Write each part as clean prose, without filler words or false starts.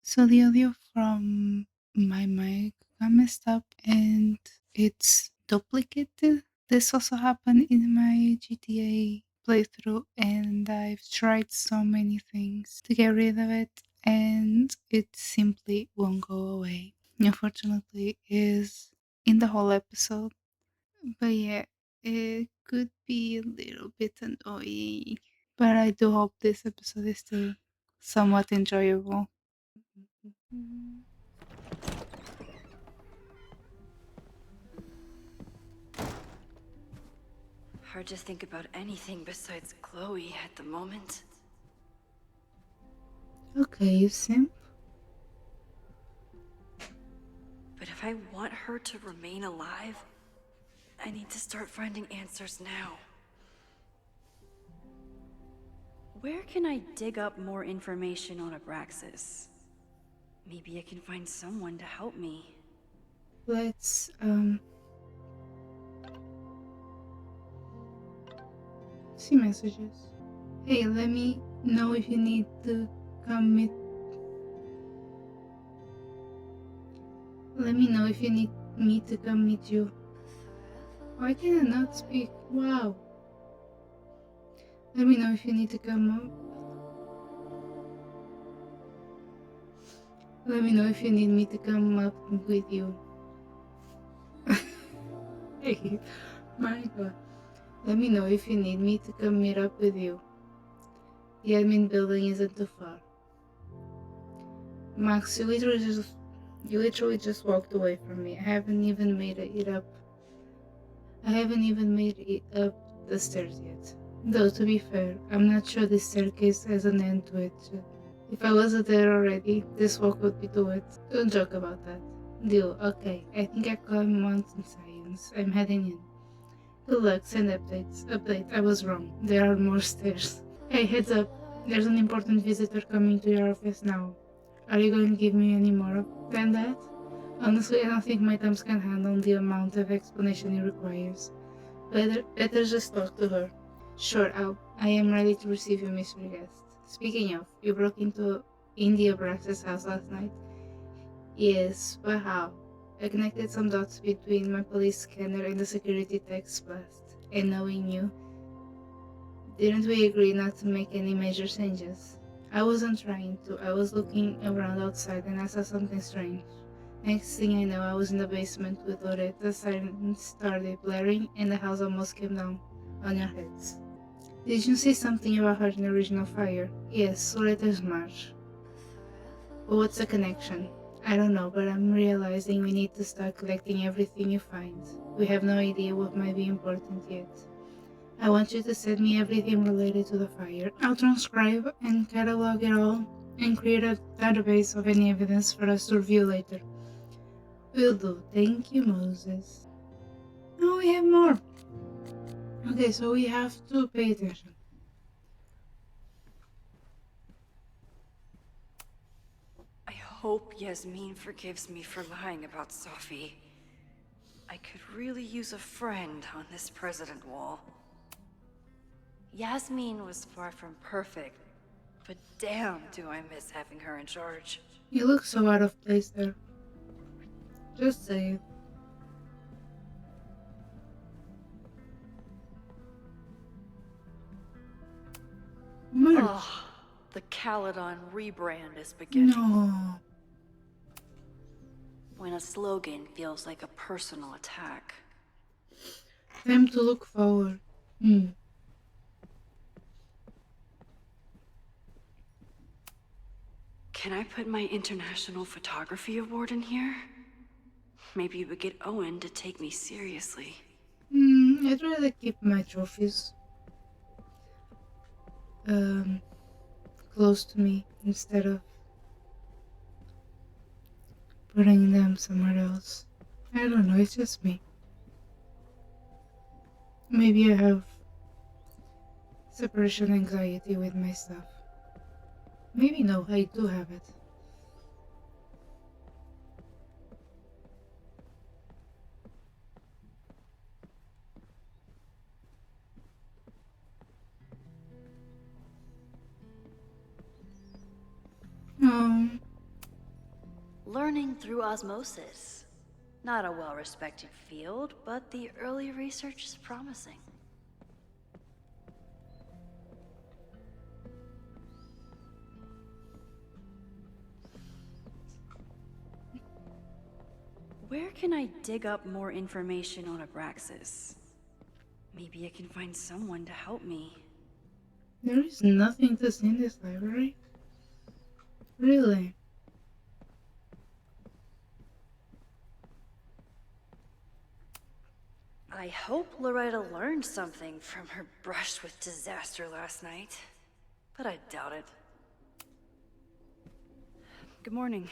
So the audio from my mic got messed up and it's duplicated. This also happened in my GTA playthrough, and I've tried so many things to get rid of it, and it simply won't go away. Unfortunately, is in the whole episode. But yeah, it could be a little bit annoying. But I do hope this episode is still somewhat enjoyable. Mhm. Hard to think about anything besides Chloe at the moment. Okay, you simp. But if I want her to remain alive, I need to start finding answers now. Where can I dig up more information on abraxas? Maybe I can find someone to help me. Let's see messages. Hey, let me know if you need to come meet. Let me know if you need me to come meet you. Why can I not speak? Wow. Let me know if you need to come up. Let me know if you need me to come up with you. Hey, my god. Let me know if you need me to come meet up with you. The admin building isn't too far. Max, you literally just walked away from me. I haven't even made it up the stairs yet. Though to be fair, I'm not sure this staircase has an end to it. If I wasn't there already, this walk would be to it. Don't joke about that. Deal. Okay, I think I climbed mountain science. I'm heading in. Good luck. Send updates. Update. I was wrong. There are more stairs. Hey, heads up. There's an important visitor coming to your office now. Are you going to give me any more than that? Honestly, I don't think my thumbs can handle the amount of explanation it requires. Better just talk to her. Sure, I am ready to receive you, Mr. Guest. Speaking of, you broke into India Brax's house last night. Yes, but how? I connected some dots between my police scanner and the security text blast. And knowing you, didn't we agree not to make any major changes? I wasn't trying to. I was looking around outside and I saw something strange. Next thing I know, I was in the basement with Loretta. Sirens started blaring and the house almost came down on your heads. Did you say something about her in the original fire? Yes, Loretta's March. But what's the connection? I don't know, but I'm realizing we need to start collecting everything you find. We have no idea what might be important yet. I want you to send me everything related to the fire. I'll transcribe and catalog it all and create a database of any evidence for us to review later. Will do. Thank you, Moses. Oh, we have more. Okay, so we have to pay attention. I hope Yasmin forgives me for lying about Sophie. I could really use a friend on this president wall. Yasmin was far from perfect, but damn do I miss having her in charge. You look so out of place there. Just say it. Merch. Ugh, the Caledon rebrand is beginning. No. When a slogan feels like a personal attack. Time to look forward. Hmm. Can I put my International Photography Award in here? Maybe we get Owen to take me seriously. I'd rather keep my trophies um close to me instead of putting them somewhere else. I don't know, it's just me. Maybe I have separation anxiety with my stuff. Maybe no, I do have it. Um, Learning through osmosis. Not a well-respected field, but the early research is promising. Where can I dig up more information on abraxas? Maybe I can find someone to help me. There is nothing to see in this library? Really? I hope Loretta learned something from her brush with disaster last night, but I doubt it. Good morning.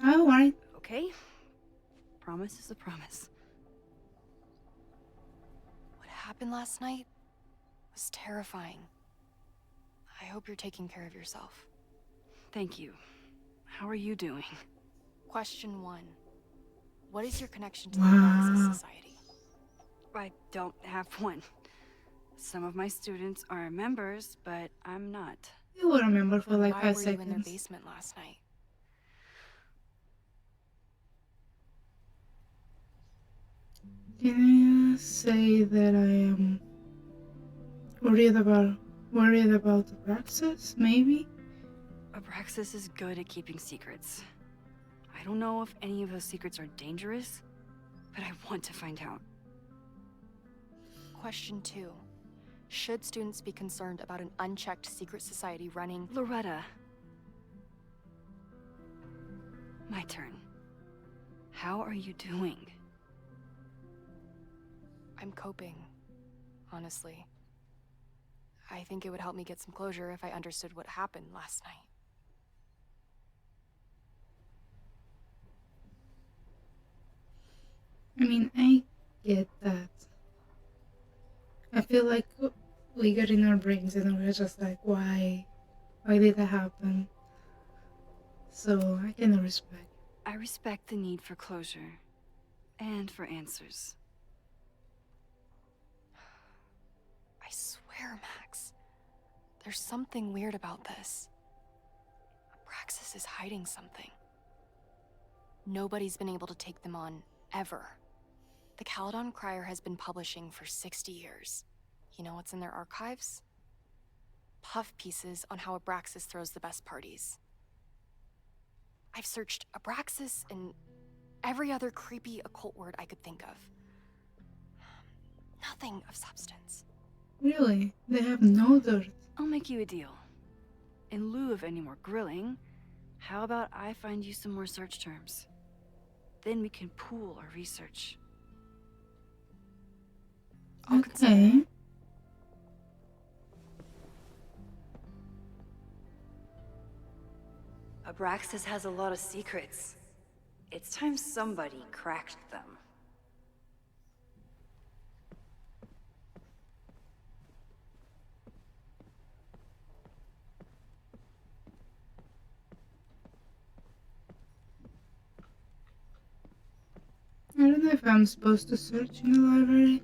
Alright. Okay? Promise is a promise. What happened last night was terrifying. I hope you're taking care of yourself. Thank you. How are you doing? Question 1. What is your connection to the Wow. Abraxas Society? I don't have one. Some of my students are members, but I'm not. You will remember for like Why 5 were you in their seconds. basement last night? Can I say that I am worried about the praxis, maybe? Abraxas is good at keeping secrets. I don't know if any of those secrets are dangerous, but I want to find out. Question 2. Should students be concerned about an unchecked secret society running? Loretta. My turn. How are you doing? I'm coping, honestly. I think it would help me get some closure if I understood what happened last night. I mean, I get that. I feel like we get in our brains and we're just like, why? Why did that happen? So I can respect. I respect the need for closure. And for answers. I swear, Max. There's something weird about this. Abraxas is hiding something. Nobody's been able to take them on, ever. The Caledon Crier has been publishing for 60 years. You know what's in their archives? Puff pieces on how Abraxas throws the best parties. I've searched Abraxas and every other creepy occult word I could think of. Nothing of substance. Really? They have no dirt. I'll make you a deal. In lieu of any more grilling, how about I find you some more search terms? Then we can pool our research. I'll consider Okay. it. Abraxas has a lot of secrets. It's time somebody cracked them. I don't know if I'm supposed to search in the library.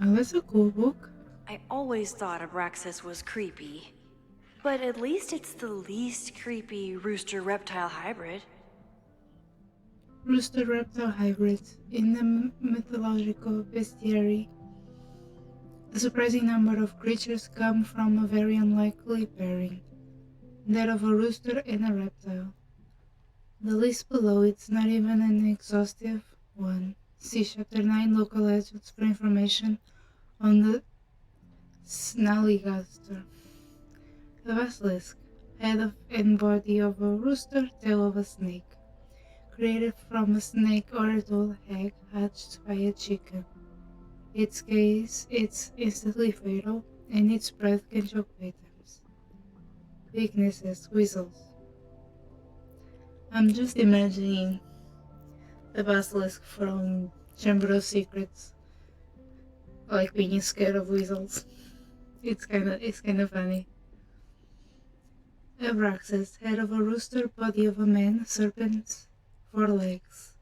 Oh, that's a cool book. I always thought Abraxas was creepy. But at least it's the least creepy rooster-reptile hybrid. Rooster reptile hybrid in the mythological bestiary. A surprising number of creatures come from a very unlikely pairing, that of a rooster and a reptile. The list below is not even an exhaustive one. See Chapter 9 Local Legends for information on the Snallygaster. The basilisk, head of and body of a rooster, tail of a snake. Created from a snake or adult egg hatched by a chicken. Its case is instantly fatal, and its breath can choke victims. Weaknesses, weasels. I'm just imagining the basilisk from Chamber of Secrets, like being scared of weasels. It's kind of funny. Abraxas, head of a rooster, body of a man, serpents, 4 legs.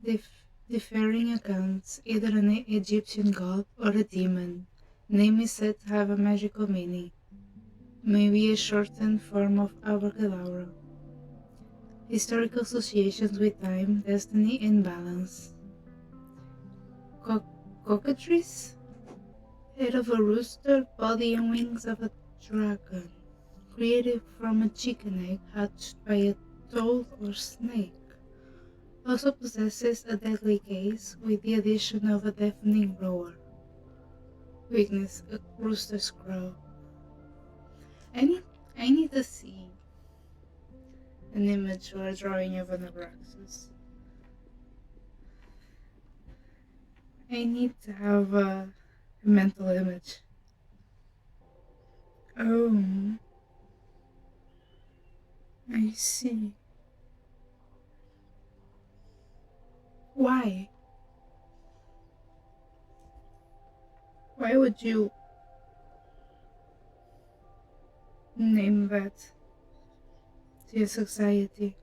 differing accounts, either an Egyptian god or a demon. Name is said to have a magical meaning, maybe a shortened form of abracadabra. Historical associations with time, destiny, and balance. Co- Cockatrice? Head of a rooster, body and wings of a dragon. Created from a chicken egg hatched by a toad or snake. Also possesses a deadly gaze with the addition of a deafening roar. Weakness, a rooster's crow. I need, I need to see an image or a drawing of an abraxas. I need to have a mental image. Oh, I see. Why? Why would you name that to your society?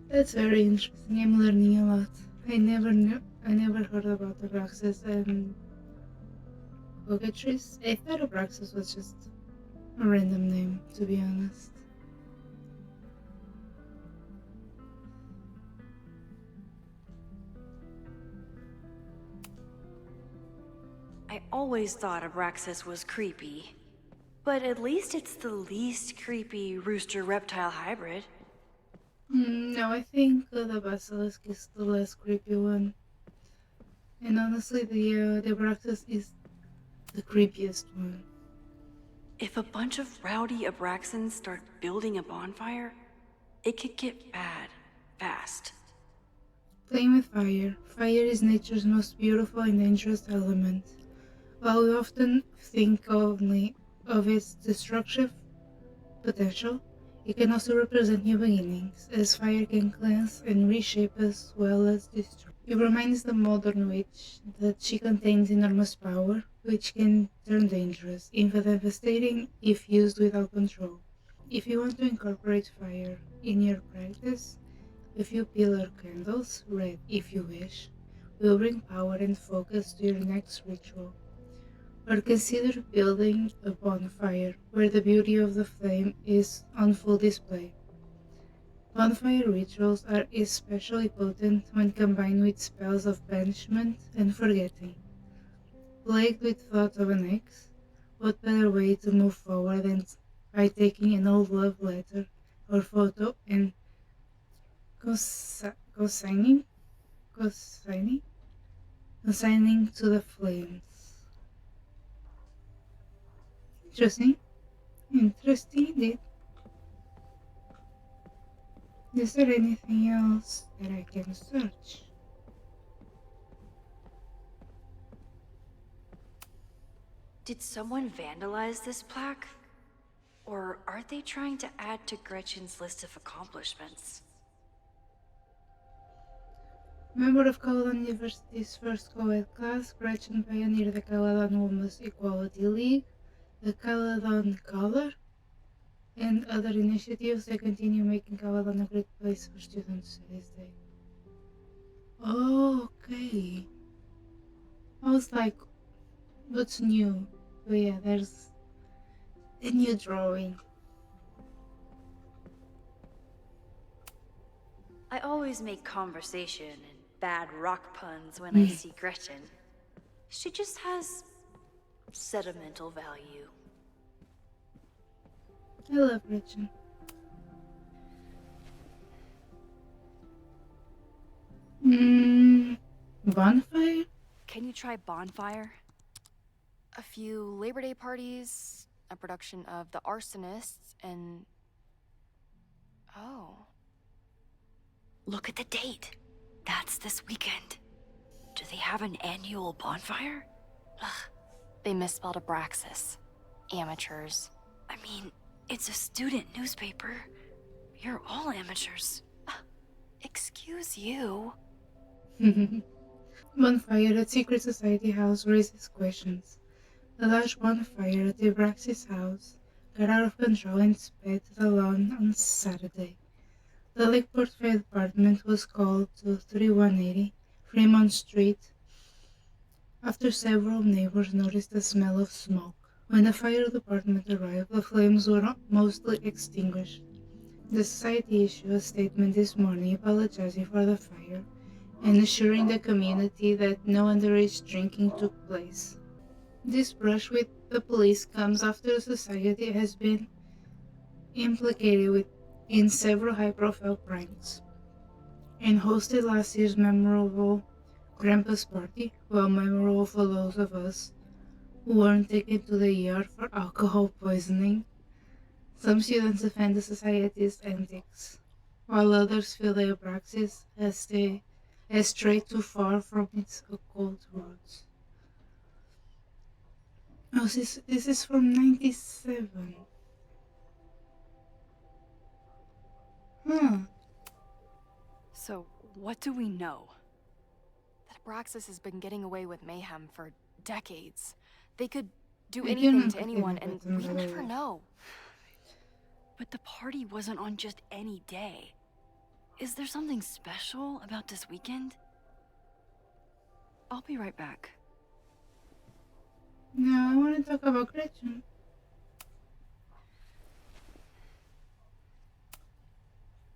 That's very interesting. I'm learning a lot. I never heard about abraxas and cockatrice. I thought abraxas was just a random name, to be honest. I always thought Abraxas was creepy. But at least it's the least creepy rooster-reptile hybrid. No, I think the basilisk is the less creepy one. And honestly, the abraxas is the creepiest one. If a bunch of rowdy Abraxans start building a bonfire, it could get bad, fast. Playing with fire. Fire is nature's most beautiful and dangerous element. While we often think only of its destructive potential, it can also represent new beginnings, as fire can cleanse and reshape as well as destroy. It reminds the modern witch that she contains enormous power, which can turn dangerous, even devastating if used without control. If you want to incorporate fire in your practice, a few pillar candles, red if you wish, will bring power and focus to your next ritual. Or consider building a bonfire where the beauty of the flame is on full display. Bonfire rituals are especially potent when combined with spells of banishment and forgetting. Plagued with thought of an ex, what better way to move forward than by taking an old love letter or photo and consigning, consigning, consigning to the flames? Interesting, interesting indeed. Is there anything else that I can search? Did someone vandalize this plaque? Or are they trying to add to Gretchen's list of accomplishments? Member of Caledon University's first co-ed class, Gretchen pioneered the Caledon Women's Equality League, the Caledon Color, and other initiatives that continue making Caledon a great place for students to this day. Oh, okay. I was like, what's new? But yeah, there's a new drawing. I always make conversation and bad rock puns when I see Gretchen. She just has sentimental value. I love Gretchen. Bonfire? Can you try bonfire? A few Labor Day parties, a production of The Arsonists, and... Oh. Look at the date. That's this weekend. Do they have an annual bonfire? Ugh. They misspelled Abraxas. Amateurs. I mean, it's a student newspaper. You're all amateurs. Excuse you. Bonfire at Secret Society House raises questions. The large bonfire at the Abraxas house got out of control and spread to the lawn on Saturday. The Lakeport Fire Department was called to 3180 Fremont Street after several neighbors noticed the smell of smoke. When the fire department arrived, the flames were mostly extinguished. The society issued a statement this morning apologizing for the fire and assuring the community that no underage drinking took place. This brush with the police comes after the society has been implicated in several high-profile pranks and hosted last year's memorable Krampus party, well memorable for those of us who weren't taken to the ER for alcohol poisoning. Some students defend the society's antics, while others feel the abraxas has strayed too far from its occult roots. Oh, this is from 97. Huh. So, what do we know? That Abraxas has been getting away with mayhem for decades. They could do I didn't anything to put anyone, any and button, we'd by the never way. know. But the party wasn't on just any day. Is there something special about this weekend? I'll be right back. No, I want to talk about Gretchen.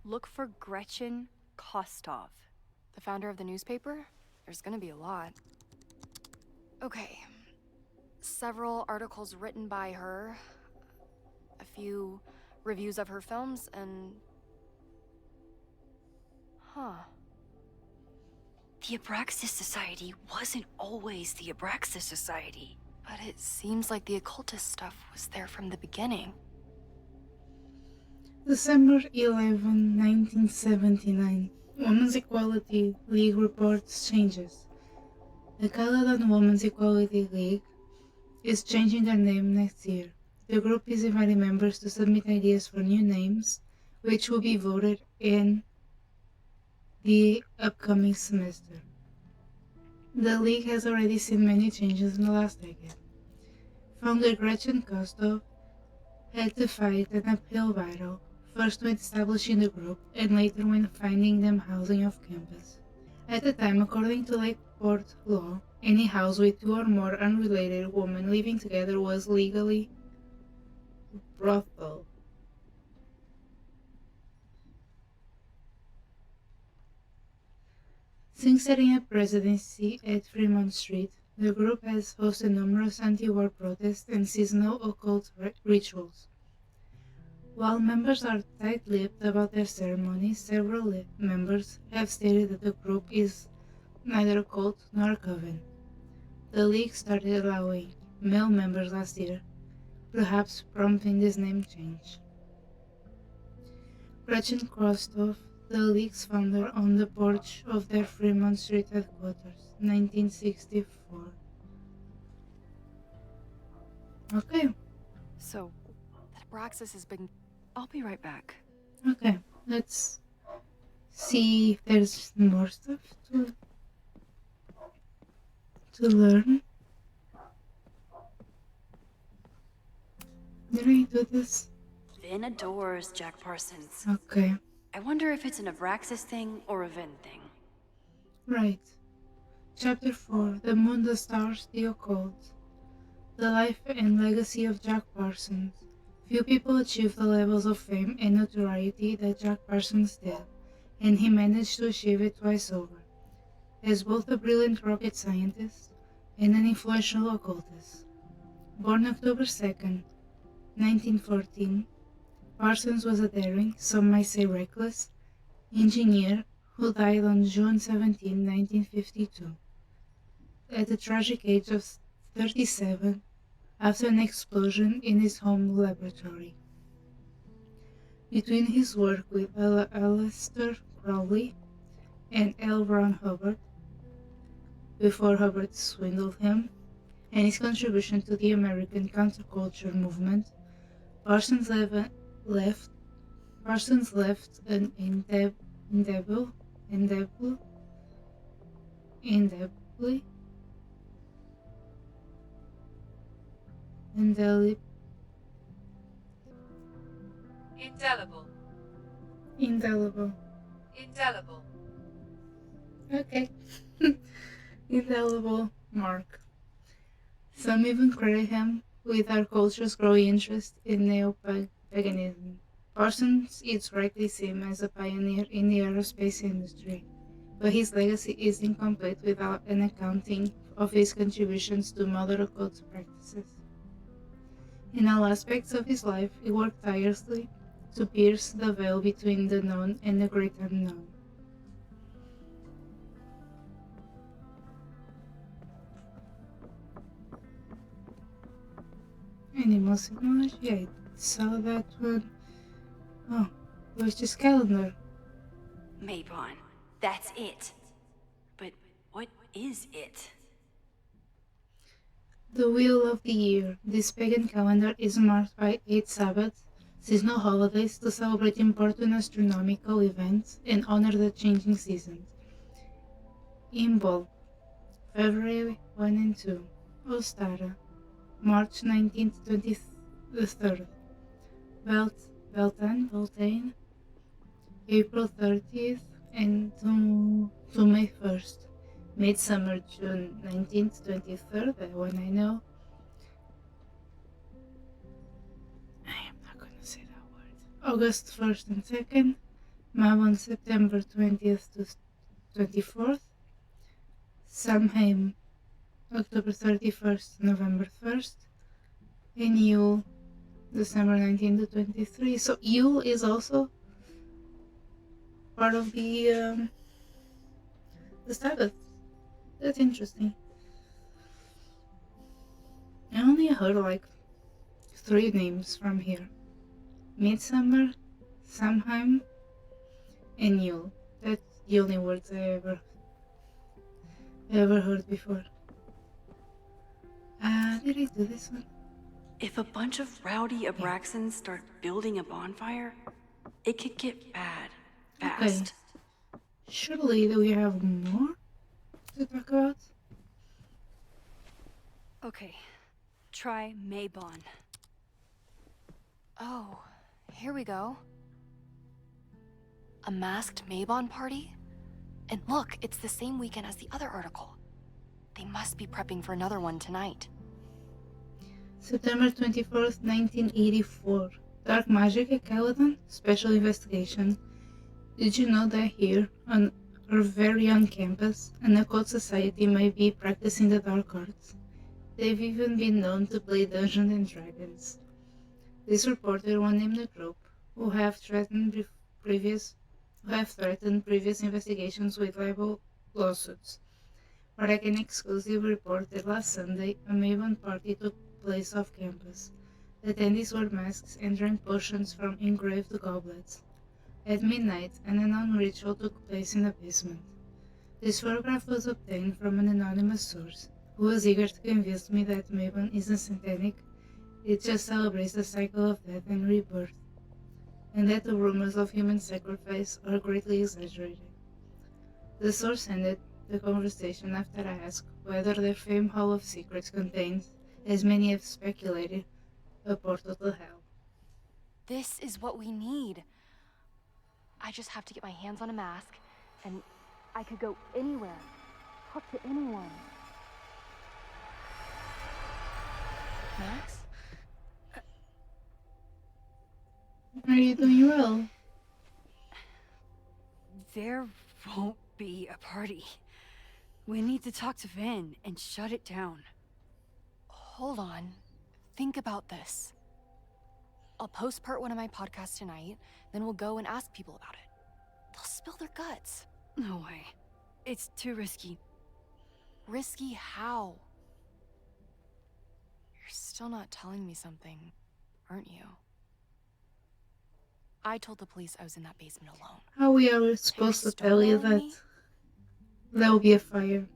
Look for Gretchen Kostov. The founder of the newspaper? There's gonna be a lot. Okay. Several articles written by her, a few reviews of her films, and... Huh. The Abraxas Society wasn't always the Abraxas Society. But it seems like the occultist stuff was there from the beginning. December 11, 1979. Women's Equality League reports changes. The Caledon Women's Equality League is changing their name next year. The group is inviting members to submit ideas for new names, which will be voted in the upcoming semester. The league has already seen many changes in the last decade. Founder Gretchen Kostov had to fight an uphill battle, first when establishing the group and later when finding them housing off campus. At the time, according to Lakeport law, any house with two or more unrelated women living together was legally a brothel. Since setting up residency at Fremont Street, the group has hosted numerous anti-war protests and seasonal occult rituals. While members are tight-lipped about their ceremonies, several members have stated that the group is neither a cult nor a coven. The league started allowing male members last year, perhaps prompting this name change. Gretchen Krostoff, the league's founder, on the porch of their Fremont Street headquarters, 1964. Okay, So, that Abraxas has been... I'll be right back. okay, let's see if there's more stuff to learn. Did I do this? Vin adores Jack Parsons. Okay, I wonder if it's an Abraxas thing or a Vin thing. right. Chapter 4, The Moon, the Stars, the Occult. The life and legacy of Jack Parsons. Few people achieve the levels of fame and notoriety that Jack Parsons did, and he managed to achieve it twice over, as both a brilliant rocket scientist and an influential occultist. Born October 2nd, 1914, Parsons was a daring, some might say reckless, engineer who died on June 17, 1952, at the tragic age of 37 after an explosion in his home laboratory. Between his work with Aleister Crowley and L. Ron Hubbard, before Hubbard swindled him, and his contribution to the American counterculture movement, Parsons left an indelible Indelible. Indelible. Indelible. Okay. Indelible mark. Some even credit him with our culture's growing interest in neo-paganism. Parsons is rightly seen as a pioneer in the aerospace industry, but his legacy is incomplete without an accounting of his contributions to modern occult practices. In all aspects of his life, he worked tirelessly to pierce the veil between the known and the great unknown. Animal symbology, I saw that one. Oh, it was just calendar. Mabon. That's it. But what is it? The wheel of the year. This pagan calendar is marked by 8 Sabbaths, seasonal holidays to celebrate important astronomical events and honor the changing seasons. In bold, February 1 and 2, Ostara, March 19th, 23rd, Beltane, April 30th, and to May 1st. Midsummer, June 19th, 23rd, that one I know. I am not gonna say that word. August 1st and 2nd. Mabon, September 20th to 24th. Samhain, October 31st, November 1st. And Yule, December 19th to 23. So Yule is also part of the Sabbath. That's interesting. I only heard like 3 names from here: Midsummer, Samhain, and Yule. That's the only words I ever heard before. Did I do this one? If a bunch of rowdy abraxans start building a bonfire, it could get bad. Fast. Surely do we have more to talk about? Okay. Try Mabon. Oh, here we go. A masked Mabon party? And look, it's the same weekend as the other article. They must be prepping for another one tonight. September 24th, 1984. Dark Magic at Caledon, Special Investigation. Did you know that here, on our very young campus, an occult society may be practicing the dark arts? They've even been known to play Dungeons and Dragons. This reporter won't name the group, who have threatened previous investigations with libel lawsuits. But I can exclusively report that last Sunday, a Maven party took place off campus. Attendees wore masks and drank potions from engraved goblets. At midnight, an unknown ritual took place in the basement. This photograph was obtained from an anonymous source, who was eager to convince me that Maven isn't satanic, it just celebrates the cycle of death and rebirth, and that the rumors of human sacrifice are greatly exaggerated. The source ended the conversation after I asked whether their famed Hall of Secrets contains, as many have speculated, a portal to hell. This is what we need. I just have to get my hands on a mask, and I could go anywhere, talk to anyone. Max? Are you doing well? There won't be a party. We need to talk to Vin and shut it down. Hold on. Think about this. I'll postpart one of my podcasts tonight, then we'll go and ask people about it. They'll spill their guts. No way. It's too risky. Risky how? You're still not telling me something, aren't you? I told the police I was in that basement alone. How we are supposed to tell you that there will be a fire?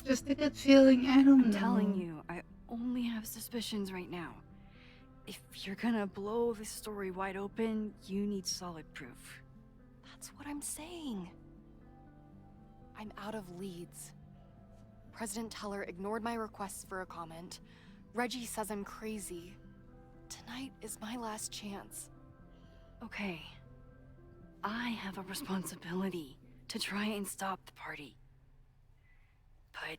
Just a good feeling, I don't know. I'm telling you, I only have suspicions right now. If you're gonna blow this story wide open, you need solid proof. That's what I'm saying. I'm out of leads. President Teller ignored my requests for a comment. Reggie says I'm crazy. Tonight is my last chance. Okay. I have a responsibility to try and stop the party. But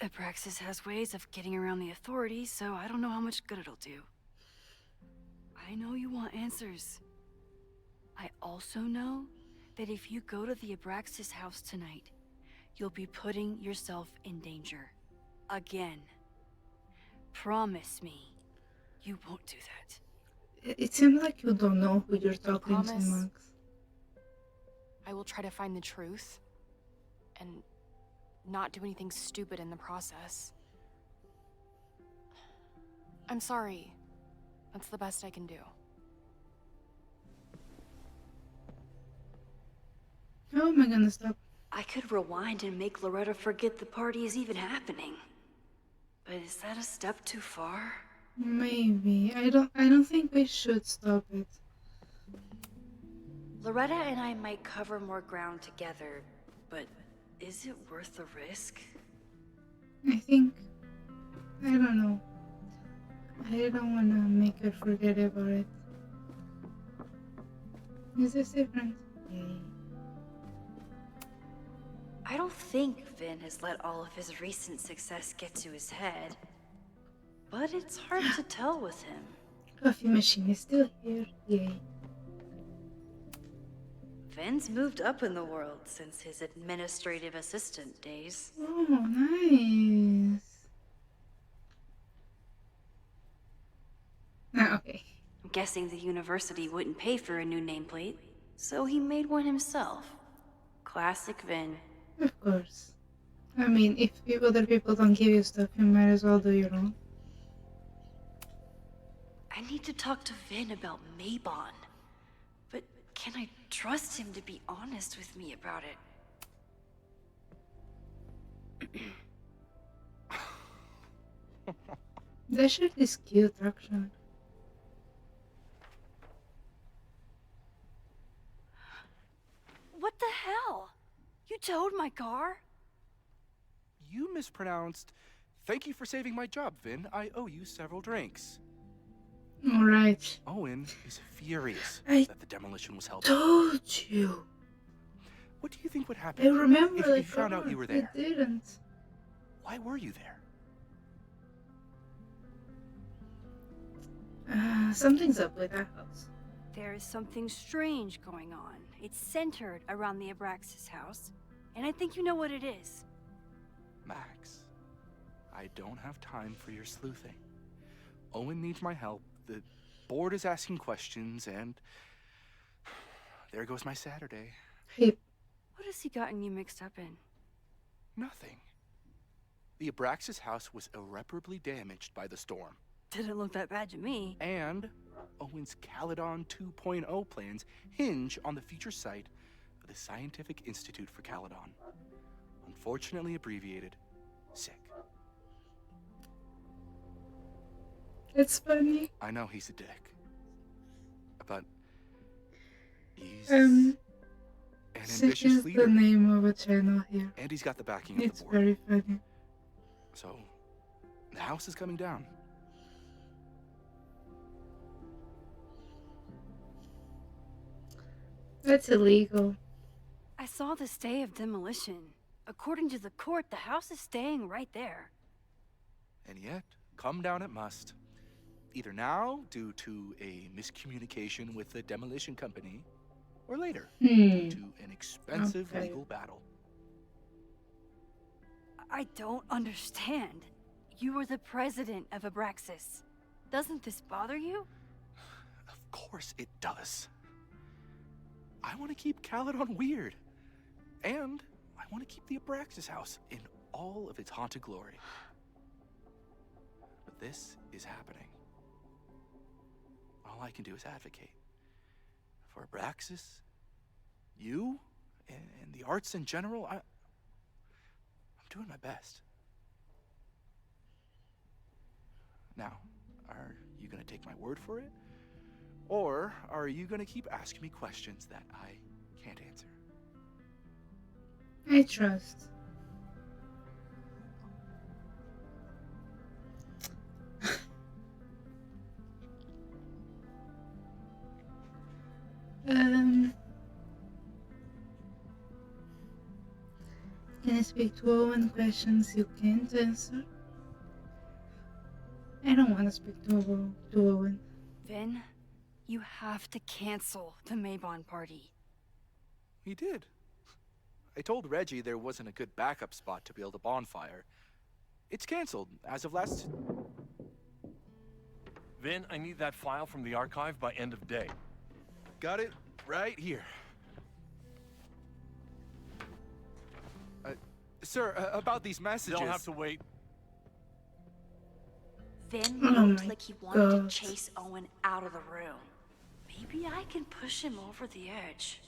Abraxas has ways of getting around the authorities, so I don't know how much good it'll do. I know you want answers. I also know that if you go to the Abraxas house tonight, you'll be putting yourself in danger. Again. Promise me you won't do that. It seems like you don't know who you're talking to, Promise. Max. I will try to find the truth and not do anything stupid in the process. I'm sorry. That's the best I can do. How am I gonna stop? I could rewind and make Loretta forget the party is even happening. But is that a step too far? Maybe. I don't think we should stop it. Loretta and I might cover more ground together, but is it worth the risk? I think, I don't know. I don't wanna make her forget about it. Is this different? Yay. I don't think Vin has let all of his recent success get to his head. But it's hard to tell with him. Coffee machine is still here. Yay. Vin's moved up in the world since his administrative assistant days. Oh, nice. Okay. I'm guessing the university wouldn't pay for a new nameplate, so he made one himself. Classic Vin. Of course. I mean, if other people don't give you stuff, you might as well do your own. I need to talk to Vin about Maybon. But can I trust him to be honest with me about it? That shirt is cute, actually. What the hell? You towed my car? You mispronounced. Thank you for saving my job, Vin. I owe you several drinks. Alright. Owen is furious that the demolition was held. Told you. What do you think would I happen remember if like, he found out you were I there? didn't. Why were you there? Something's up with that house. There is something strange going on. It's centered around the Abraxas house, and I think you know what it is. Max, I don't have time for your sleuthing. Owen needs my help. The board is asking questions, and there goes my Saturday. Hey, What has he gotten you mixed up in? Nothing. The Abraxas house was irreparably damaged by the storm. Didn't look that bad to me. And Owen's Caledon 2.0 plans hinge on the future site of the Scientific Institute for Caledon. Unfortunately abbreviated, SICK. it's funny. I know he's a dick. But he's an Sick ambitious is leader. the name of a channel here. And he's got the backing of It's the board. very funny. So, the house is coming down. That's illegal. I saw the stay of demolition. According to the court, the house is staying right there. And yet, come down it must. Either now, due to a miscommunication with the demolition company, or later, due to an expensive Okay. legal battle. I don't understand. You were the president of Abraxas. Doesn't this bother you? Of course it does. I want to keep Caledon weird. And I want to keep the Abraxas house in all of its haunted glory. But this is happening. All I can do is advocate. For Abraxas, you, and the arts in general, I'm doing my best. Now, are you going to take my word for it? Or are you going to keep asking me questions that I can't answer? I trust. Um, can I speak to Owen questions you can't answer? I don't want to speak to Owen. Vin, you have to cancel the Maybon party. He did. I told Reggie there wasn't a good backup spot to build a bonfire. It's canceled as of last... Vin, I need that file from the archive by end of day. Got it right here. Sir, about these messages... They'll have to wait. Vin Oh looked my like he wanted God. to chase Owen out of the room. Maybe I can push him over the edge.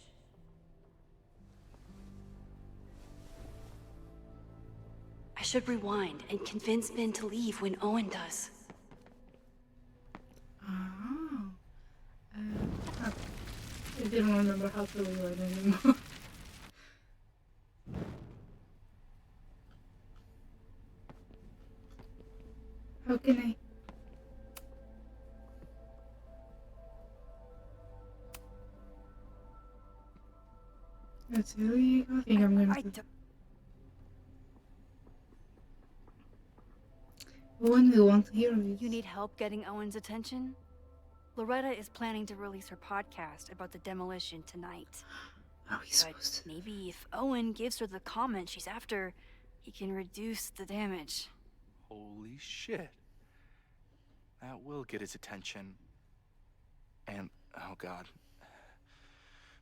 I should rewind and convince Vin to leave when Owen does. Oh. I didn't remember how to reload anymore. How can I? That's really. I think I'm gonna. Owen will want to hear this. You need help getting Owen's attention? Loretta is planning to release her podcast about the demolition tonight. How he's But supposed to? maybe if Owen gives her the comment she's after, he can reduce the damage. Holy shit. That will get his attention. And, oh god.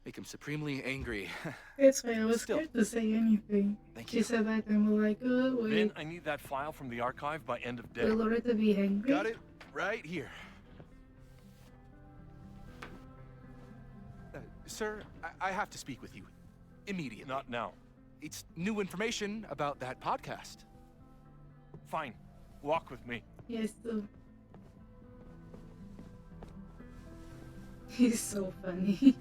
Make him supremely angry. That's why I was Still. scared to say anything. Thank She you. said that and we're like, oh wait, Vin, I need that file from the archive by end of day. will Loretta be angry? Got it right here. Sir, I have to speak with you. Immediately. Not now. It's new information about that podcast. Fine. Walk with me. Yes, too. He's so funny.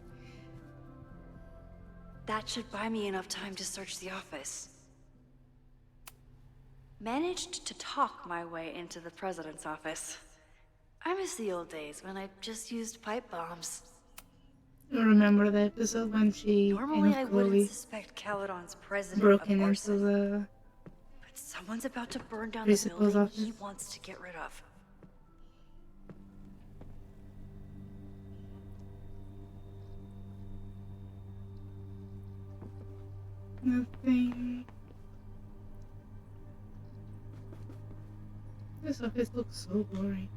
That should buy me enough time to search the office. Managed to talk my way into the president's office. I miss the old days when I just used pipe bombs. You remember the episode when she Normally I and wouldn't Chloe suspect Caledon's president broke of into arson. the But someone's about to burn down the Principal's building he office? wants to get rid of. nothing. This office looks so boring.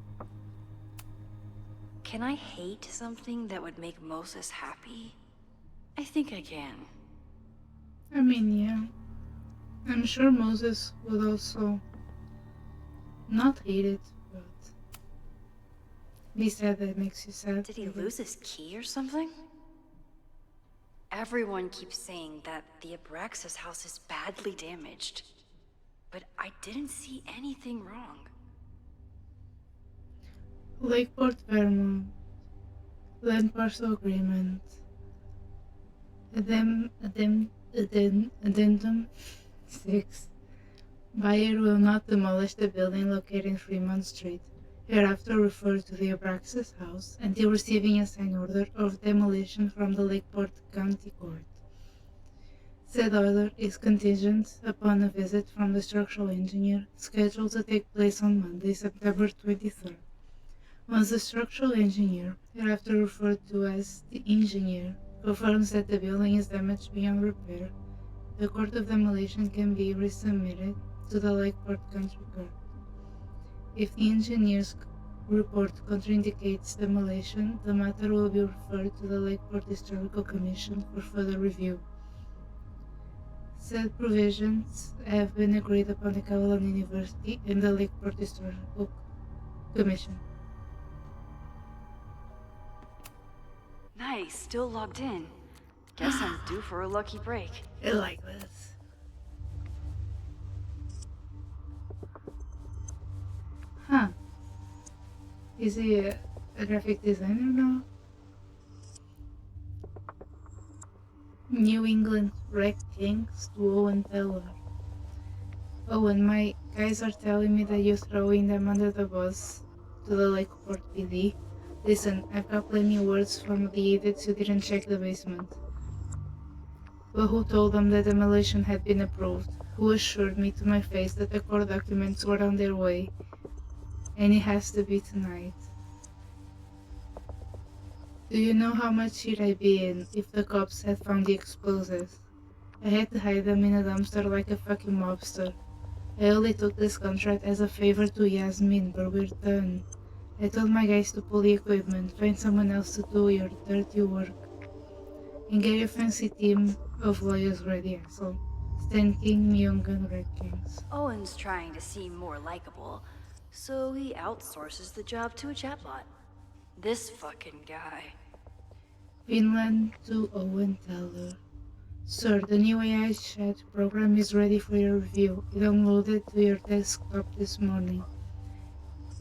Can I hate something that would make Moses happy? I think I can. I mean, yeah. I'm sure Moses would also not hate it, but be sad that it makes you sad. Did he I guess. lose his key or something? Everyone keeps saying that the Abraxas house is badly damaged. But I didn't see anything wrong. Lakeport, Vermont. Land parcel agreement. Addendum 6. Buyer will not demolish the building located in Fremont Street, hereafter referred to the Abraxas house, until receiving a signed order of demolition from the Lakeport County Court. Said order is contingent upon a visit from the structural engineer, scheduled to take place on Monday, September 23rd. Once the structural engineer, hereafter referred to as the engineer, confirms that the building is damaged beyond repair, the court of demolition can be resubmitted to the Lakeport Country Court. If the engineer's report contraindicates demolition, the matter will be referred to the Lakeport Historical Commission for further review. Said provisions have been agreed upon the Caledon University and the Lakeport Historical Commission. Nice, still logged in. Guess I'm due for a lucky break. I like this. Huh. Is he a graphic designer now? New England wreck thanks to Owen Taylor. Owen, my guys are telling me that you're throwing them under the bus to the Lakeport PD. Listen, I've got plenty of words from the idiots who didn't check the basement. But who told them that demolition had been approved? Who assured me to my face that the court documents were on their way? And it has to be tonight. Do you know how much shit I'd be in if the cops had found the explosives? I had to hide them in a dumpster like a fucking mobster. I only took this contract as a favor to Yasmin, but we're done. I told my guys to pull the equipment, find someone else to do your dirty work, and get your fancy team of lawyers ready, asshole. Stan King, Myung Gun Red Kings. Owen's trying to seem more likable, so he outsources the job to a chatbot. This fucking guy. Finland to Owen Teller. Sir, the new AI chat program is ready for your review. I downloaded to your desktop this morning.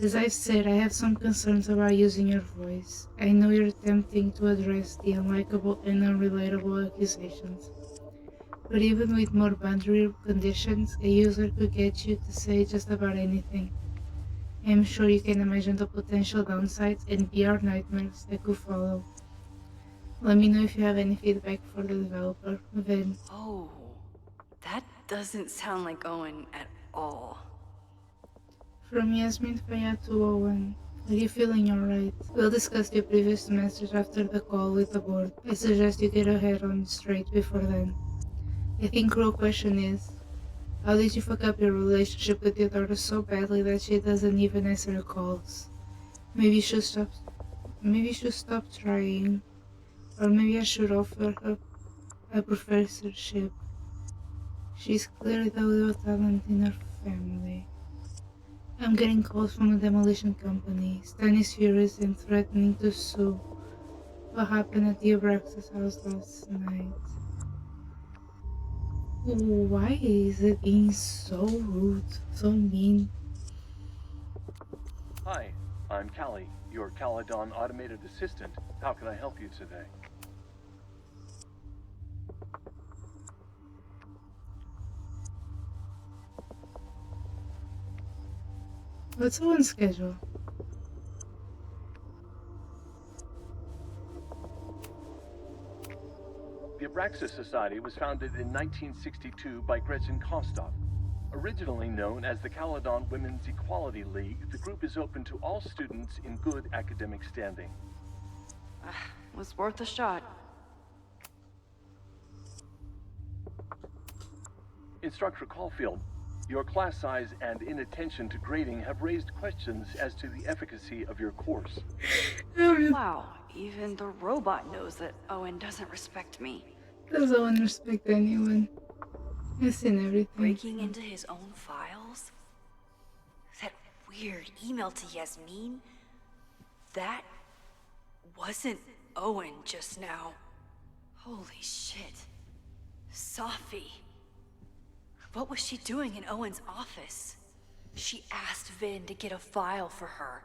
As I've said, I have some concerns about using your voice. I know you're attempting to address the unlikable and unrelatable accusations. But even with more boundary conditions, a user could get you to say just about anything. I'm sure you can imagine the potential downsides and VR nightmares that could follow. Let me know if you have any feedback for the developer, Vin. Oh, that doesn't sound like Owen at all. From Yasmin Faya to Owen. Are you feeling alright? We'll discuss your previous message after the call with the board. I suggest you get your head on straight before then. I think real question is, how did you fuck up your relationship with your daughter so badly that she doesn't even answer your calls? Maybe you should stop trying. Or maybe I should offer her a professorship. She's clearly the little talent in her family. I'm getting calls from the demolition company. Stan is furious and threatening to sue. What happened at the abraxas house last night? Why is it being so rude, so mean? Hi, I'm Callie, your Caledon automated assistant. How can I help you today? What's Owen's schedule? The Abraxas Society was founded in 1962 by Gretchen Kostov. Originally known as the Caledon Women's Equality League, the group is open to all students in good academic standing. Was worth a shot. Instructor Caulfield, your class size and inattention to grading have raised questions as to the efficacy of your course. Wow, even the robot knows that Owen doesn't respect me. Does Owen respect anyone? I've seen everything. Breaking into his own files? That weird email to Yasmin? That wasn't Owen just now. Holy shit. Sophie. What was she doing in Owen's office? She asked Vin to get a file for her.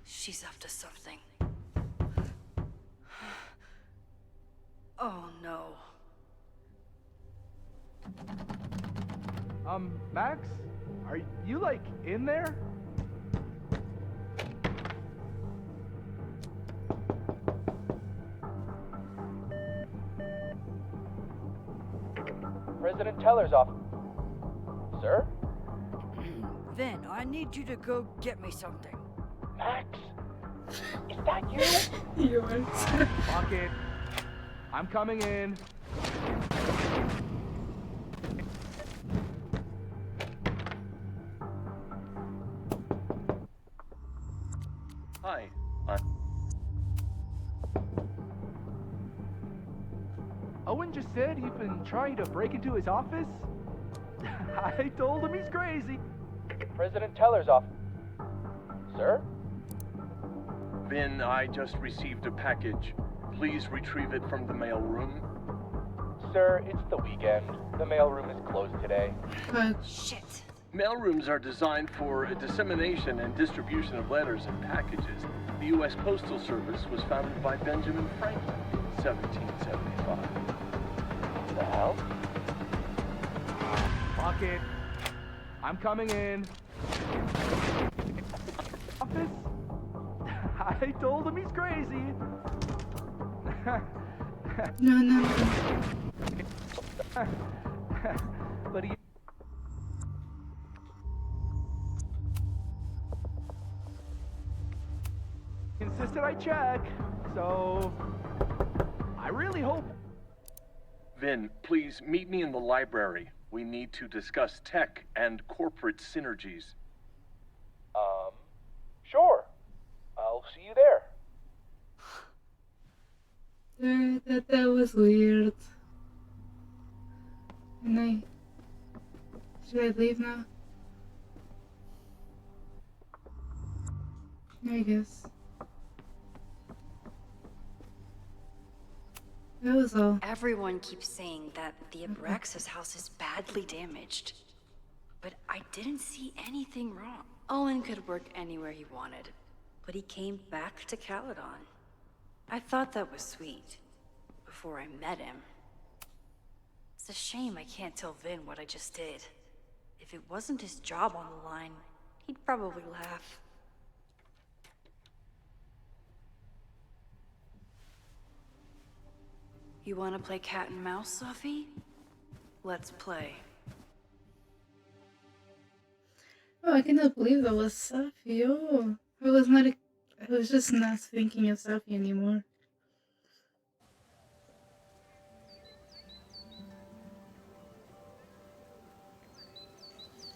She's up to something. Oh no. Max? Are you, like, in there? President Teller's office. Sir? Vin, I need you to go get me something. Max? Is that you? Yours. Lock it. I'm coming in. Hi, I'm... Owen just said you've been trying to break into his office? I told him he's crazy. President Teller's office. Sir? Vin, I just received a package. Please retrieve it from the mailroom. Sir, it's the weekend. The mailroom is closed today. Fuck. Shit. Mailrooms are designed for a dissemination and distribution of letters and packages. The U.S. Postal Service was founded by Benjamin Franklin in 1775. What the hell? Lock it. I'm coming in. Office? I told him he's crazy. No. But he insisted I check, so I really hope. Vin, please meet me in the library. We need to discuss tech and corporate synergies. Sure. I'll see you there. That was weird. And should I leave now? I guess. That was all. Everyone keeps saying that the Abraxas house is badly damaged. But I didn't see anything wrong. Owen could work anywhere he wanted, but he came back to Caledon. I thought that was sweet, before I met him. It's a shame I can't tell Vin what I just did. If it wasn't his job on the line, he'd probably laugh. You want to play cat and mouse, Sophie? Let's play. Oh, I cannot believe that was Safi. Oh, I was just not thinking of Safi anymore.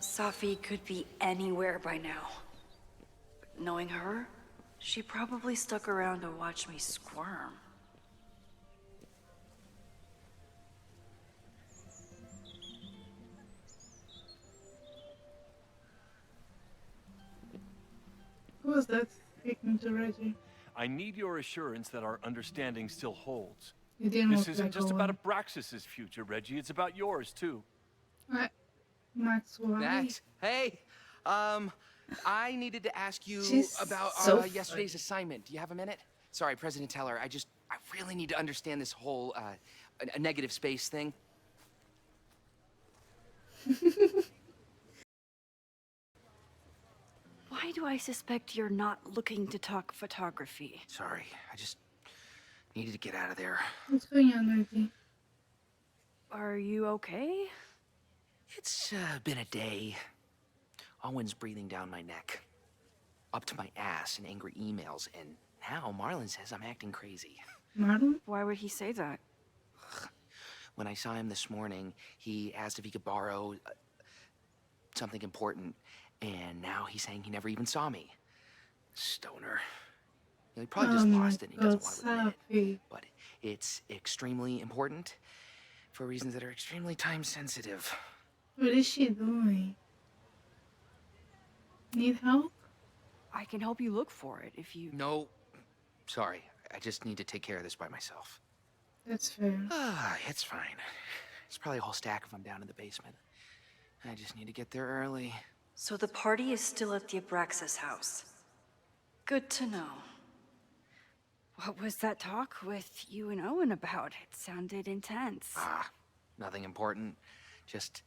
Sophie could be anywhere by now. But knowing her, she probably stuck around to watch me squirm. Who was that speaking to Reggie? I need your assurance that our understanding still holds. You didn't This look isn't like just Owen. about Abraxas' future, Reggie. It's about yours, too. Max, why? Max, hey, I needed to ask you She's about so yesterday's assignment. Do you have a minute? Sorry, President Teller, I really need to understand this whole, a negative space thing. Why do I suspect you're not looking to talk photography? Sorry, I just needed to get out of there. What's going on, Reggie? Are you okay? It's been a day. Owen's breathing down my neck, up to my ass in angry emails, and now Marlon says I'm acting crazy. Marlon? Why would he say that? When I saw him this morning, he asked if he could borrow something important, and now he's saying he never even saw me. Stoner. He probably just lost it and he doesn't want to admit it. Safi. But it's extremely important for reasons that are extremely time sensitive. What is she doing? Need help? I can help you look for it if you... No, sorry. I just need to take care of this by myself. That's fair. It's fine. It's probably a whole stack if I'm down in the basement. I just need to get there early. So the party is still at the Abraxas house. Good to know. What was that talk with you and Owen about? It sounded intense. Nothing important. Just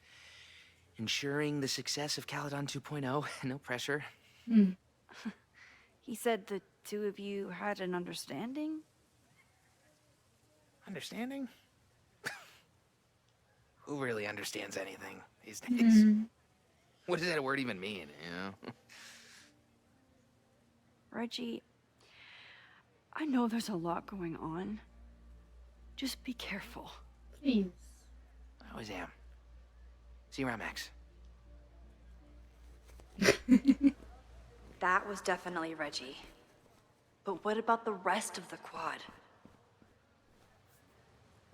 ensuring the success of Caledon 2.0. No pressure. He said the two of you had an understanding? Understanding? Who really understands anything these days? What does that word even mean, you know? Reggie, I know there's a lot going on. Just be careful. Please. I always am. See you around, Max. That was definitely Reggie. But what about the rest of the quad?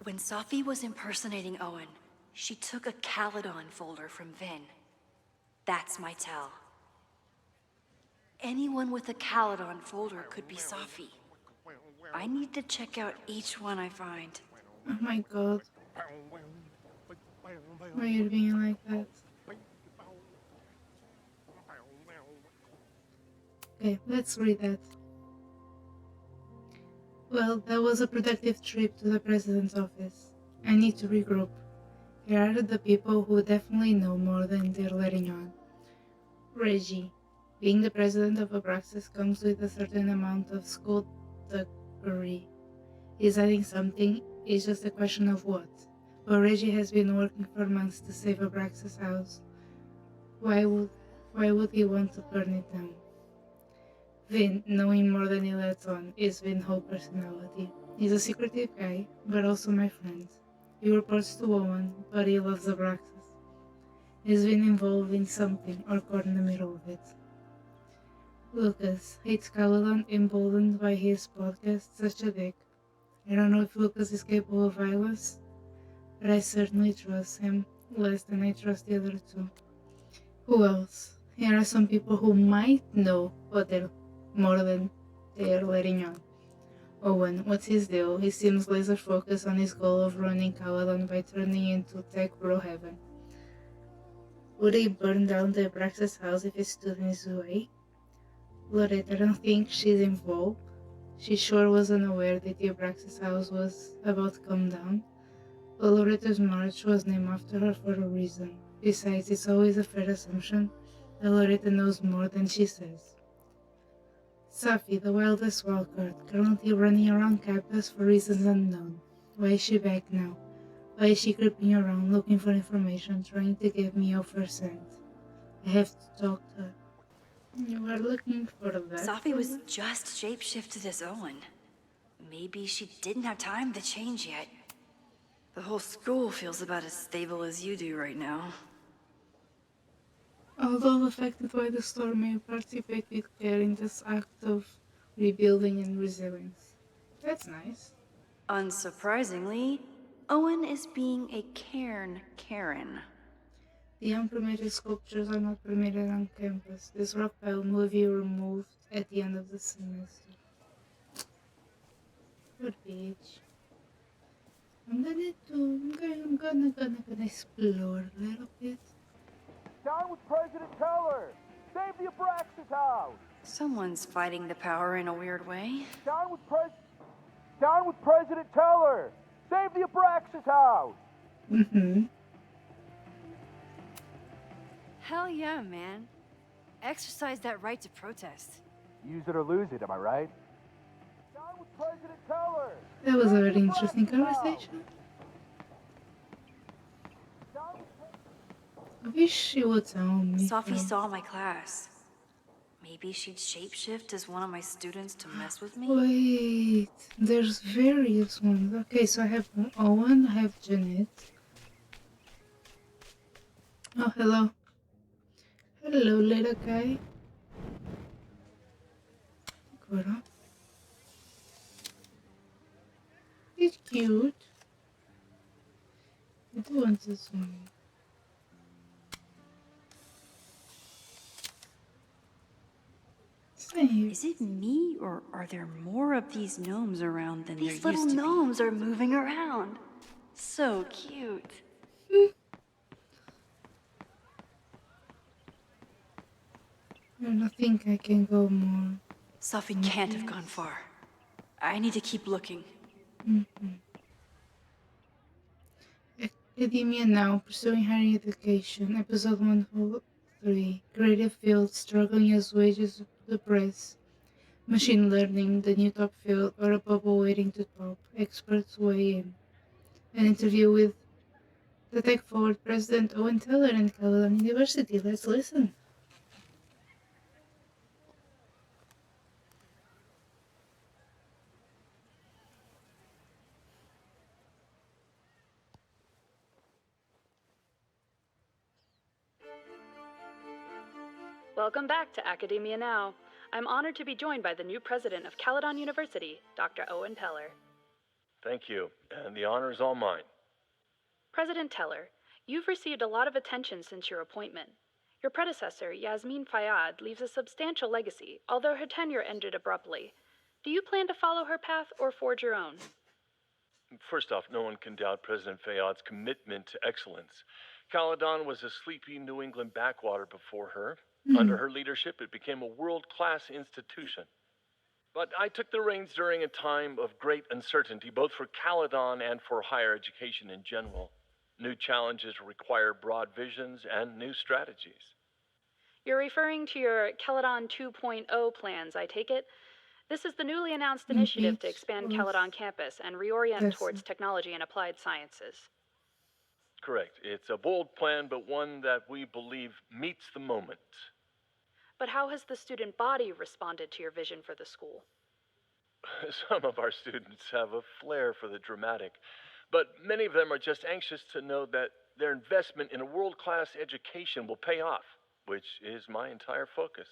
When Sophie was impersonating Owen, she took a Caledon folder from Vin. That's my tell. Anyone with a Caledon folder could be Sophie. I need to check out each one I find. Oh my god. Why are you being like that? Okay, let's read that. Well, that was a productive trip to the president's office. I need to regroup. Here are the people who definitely know more than they're letting on. Reggie. Being the president of Abraxas comes with a certain amount of skullduggery. Deciding something is just a question of what. But Reggie has been working for months to save Abraxas' house. Why would he want to burn it down? Vin, knowing more than he lets on, is Vin's whole personality. He's a secretive guy, but also my friend. He reports to Owen, but he loves Abraxas. He's been involved in something or caught in the middle of it. Lucas hates Caledon, emboldened by his podcast, such a dick. I don't know if Lucas is capable of violence, but I certainly trust him less than I trust the other two. Who else? Here are some people who might know more than they're letting on. Owen, what's his deal? He seems laser focused on his goal of running Caledon by turning into tech bro heaven. Would he burn down the Abraxas house if it stood in his way? Loretta, I don't think she's involved. She sure wasn't aware that the Abraxas house was about to come down. But Loretta's march was named after her for a reason. Besides, it's always a fair assumption that Loretta knows more than she says. Safi, the wildest wildcard, currently running around campus for reasons unknown. Why is she back now? Why is she creeping around looking for information, trying to get me off her scent? I have to talk to her. You are looking for that? Safi was just shapeshifted as Owen. Maybe she didn't have time to change yet. The whole school feels about as stable as you do right now. Although affected by the storm, may participate with care in this act of rebuilding and resilience. That's nice. Unsurprisingly, Owen is being a cairn Karen. The unpermitted sculptures are not permitted on campus. This rock pile will be removed at the end of the semester. Good bitch. I'm gonna explore a little bit. Down with President Teller! Save the Abraxas house! Someone's fighting the power in a weird way. Down with President Teller! Save the Abraxas house! Hell yeah, man. Exercise that right to protest. Use it or lose it, am I right? Down with President Teller! That was a very interesting conversation. I wish she would tell me. Safi saw my class. Maybe she'd shapeshift as one of my students to mess with me? Wait, there's various ones. Okay, so I have Owen, I have Jeanette. Oh, hello. Hello, little guy. Girl. He's cute. I do want this one. Same. Is it me, or are there more of these gnomes around than there used to be? These little gnomes are moving around. So cute. I don't think I can go more. Safi can't have gone far. I need to keep looking. Academia Now, Pursuing Higher Education, Episode 143, Creative Field, Struggling as Wages to the Press, Machine Learning, the new top field, or a bubble waiting to pop, experts weigh in. An interview with the Tech Forward President Owen Teller and Caledon University. Let's listen. Welcome back to Academia Now. I'm honored to be joined by the new president of Caledon University, Dr. Owen Teller. Thank you, and the honor is all mine. President Teller, you've received a lot of attention since your appointment. Your predecessor, Yasmin Fayyad, leaves a substantial legacy, although her tenure ended abruptly. Do you plan to follow her path or forge your own? First off, no one can doubt President Fayyad's commitment to excellence. Caledon was a sleepy New England backwater before her. Under her leadership, it became a world-class institution. But I took the reins during a time of great uncertainty, both for Caledon and for higher education in general. New challenges require broad visions and new strategies. You're referring to your Caledon 2.0 plans, I take it? This is the newly announced initiative to expand Caledon campus and reorient towards technology and applied sciences. Correct. It's a bold plan, but one that we believe meets the moment. But how has the student body responded to your vision for the school? Some of our students have a flair for the dramatic, but many of them are just anxious to know that their investment in a world-class education will pay off, which is my entire focus.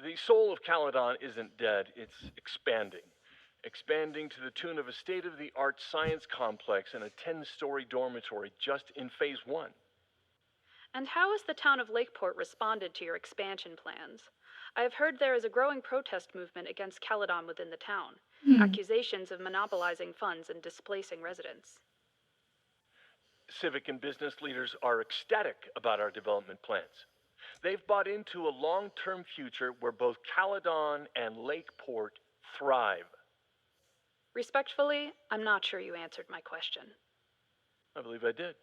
The soul of Caledon isn't dead, it's expanding. Expanding to the tune of a state-of-the-art science complex and a 10-story dormitory just in phase 1. And how has the town of Lakeport responded to your expansion plans? I have heard there is a growing protest movement against Caledon within the town. Accusations of monopolizing funds and displacing residents. Civic and business leaders are ecstatic about our development plans. They've bought into a long-term future where both Caledon and Lakeport thrive. Respectfully, I'm not sure you answered my question. I believe I did.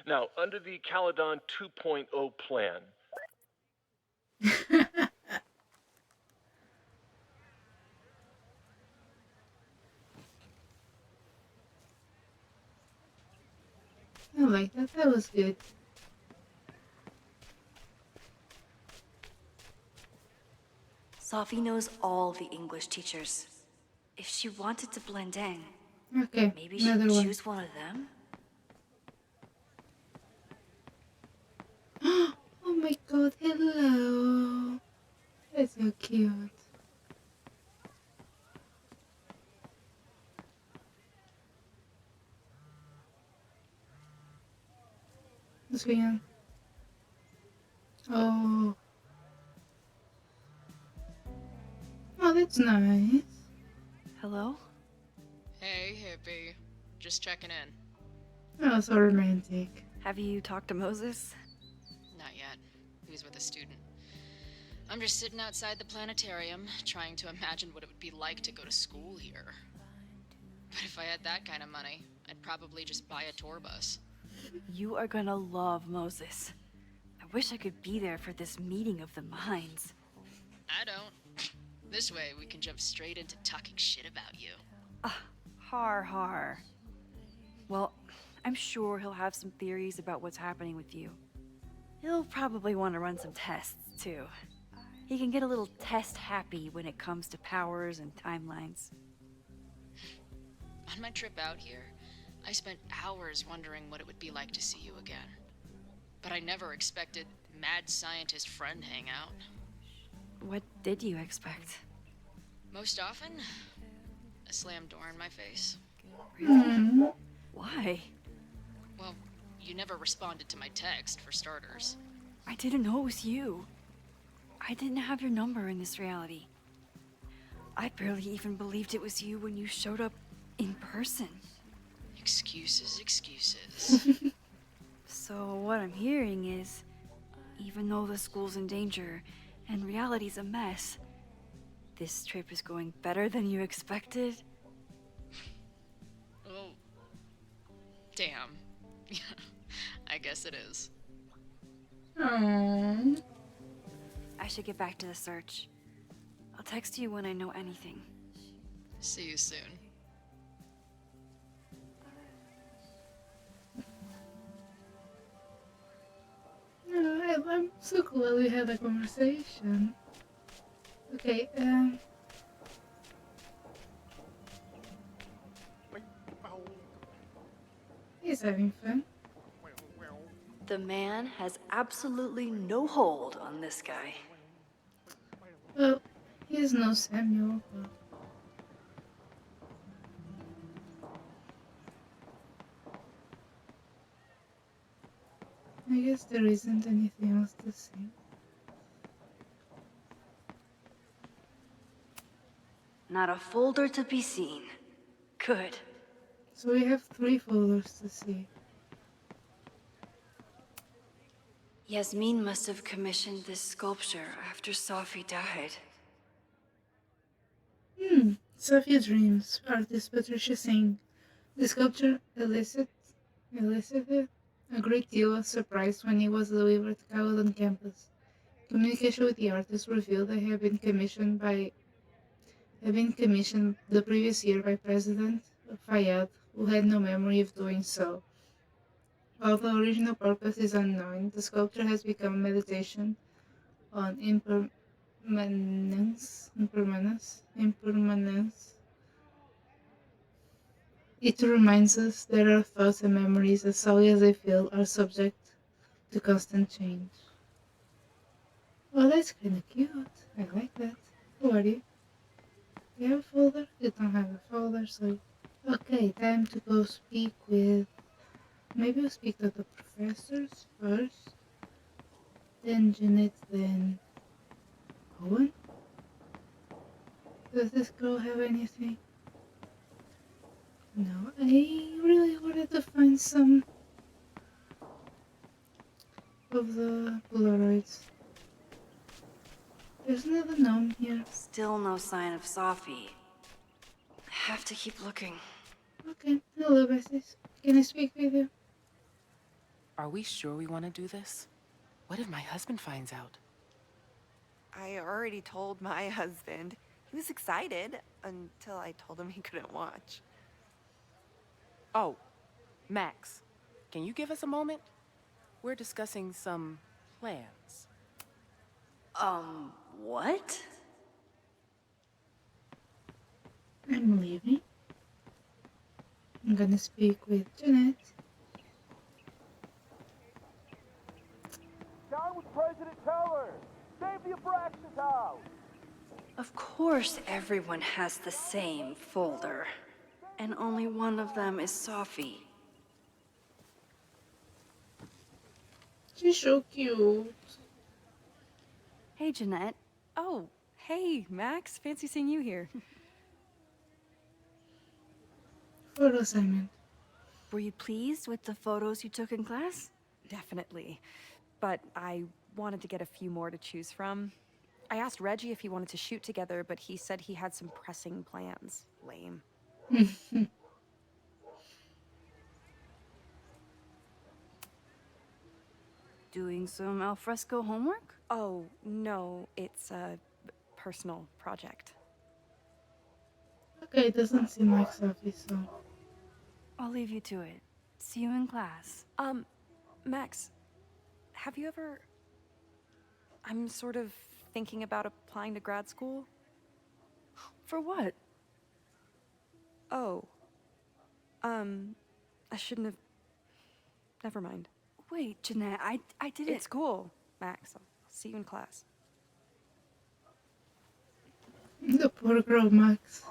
Now, under the Caledon 2.0 plan... I like that. That was good. Sophie knows all the English teachers. If she wanted to blend in, Okay, maybe she'd another one. choose one of them? Oh my god, hello. That's so cute. What's going on? Oh. Oh, that's nice. Hello? Hey, hippie. Just checking in. Oh, so romantic. Have you talked to Moses? Not yet. He was with a student. I'm just sitting outside the planetarium, trying to imagine what it would be like to go to school here. But if I had that kind of money, I'd probably just buy a tour bus. You are gonna love Moses. I wish I could be there for this meeting of the minds. I don't. This way, we can jump straight into talking shit about you. Har. Well, I'm sure he'll have some theories about what's happening with you. He'll probably want to run some tests, too. He can get a little test-happy when it comes to powers and timelines. On my trip out here, I spent hours wondering what it would be like to see you again. But I never expected mad scientist friend hangout. What did you expect? Most often, a slammed door in my face. Mm. Why? Well, you never responded to my text, for starters. I didn't know it was you. I didn't have your number in this reality. I barely even believed it was you when you showed up in person. Excuses. So what I'm hearing is, even though the school's in danger and reality's a mess, this trip is going better than you expected? Oh. Damn. I guess it is. Aww. I should get back to the search. I'll text you when I know anything. See you soon. I'm so glad we had a conversation. Okay, he's having fun. The man has absolutely no hold on this guy. Well, he's no Samuel, but... I guess there isn't anything else to see. Not a folder to be seen. Good. So we have 3 folders to see. Yasmin must have commissioned this sculpture after Sophie died. Sophia Dreams, artist Patricia Singh. The sculpture elicited a great deal of surprise when it was delivered to Caledon campus. Communication with the artist revealed they had been commissioned the previous year by President Fayad, who had no memory of doing so. While the original purpose is unknown, the sculpture has become a meditation on impermanence. It reminds us that our thoughts and memories, as solid as they feel, are subject to constant change. Oh, that's kinda cute. I like that. Who are you? Do you have a folder? You don't have a folder, so... Okay, time to go speak with... Maybe we'll speak to the professors first. Then Janet, then... Owen? Does this girl have anything? No, I really wanted to find some of the Polaroids. There's another gnome here. Still no sign of Sophie. Have to keep looking. Okay, hello, Besties. Can I speak with you? Are we sure we want to do this? What if my husband finds out? I already told my husband. He was excited until I told him he couldn't watch. Oh, Max, can you give us a moment? We're discussing some plans. What? I'm leaving. I'm gonna speak with Janet. Down with President Teller! Save the abraxas house! Of course everyone has the same folder. And only one of them is Sophie. She's so cute. Hey, Jeanette. Oh, hey, Max. Fancy seeing you here. Photo assignment. Were you pleased with the photos you took in class? Definitely. But I wanted to get a few more to choose from. I asked Reggie if he wanted to shoot together, but he said he had some pressing plans. Lame. Doing some alfresco homework? Oh, no, it's a personal project. Okay, it doesn't seem like Sophie, so... I'll leave you to it. See you in class. Max, have you ever... I'm sort of thinking about applying to grad school. For what? Oh. I shouldn't have... Never mind. Wait, Jeanette, I didn't... It's cool, Max. I'll see you in class. The poor girl, Max.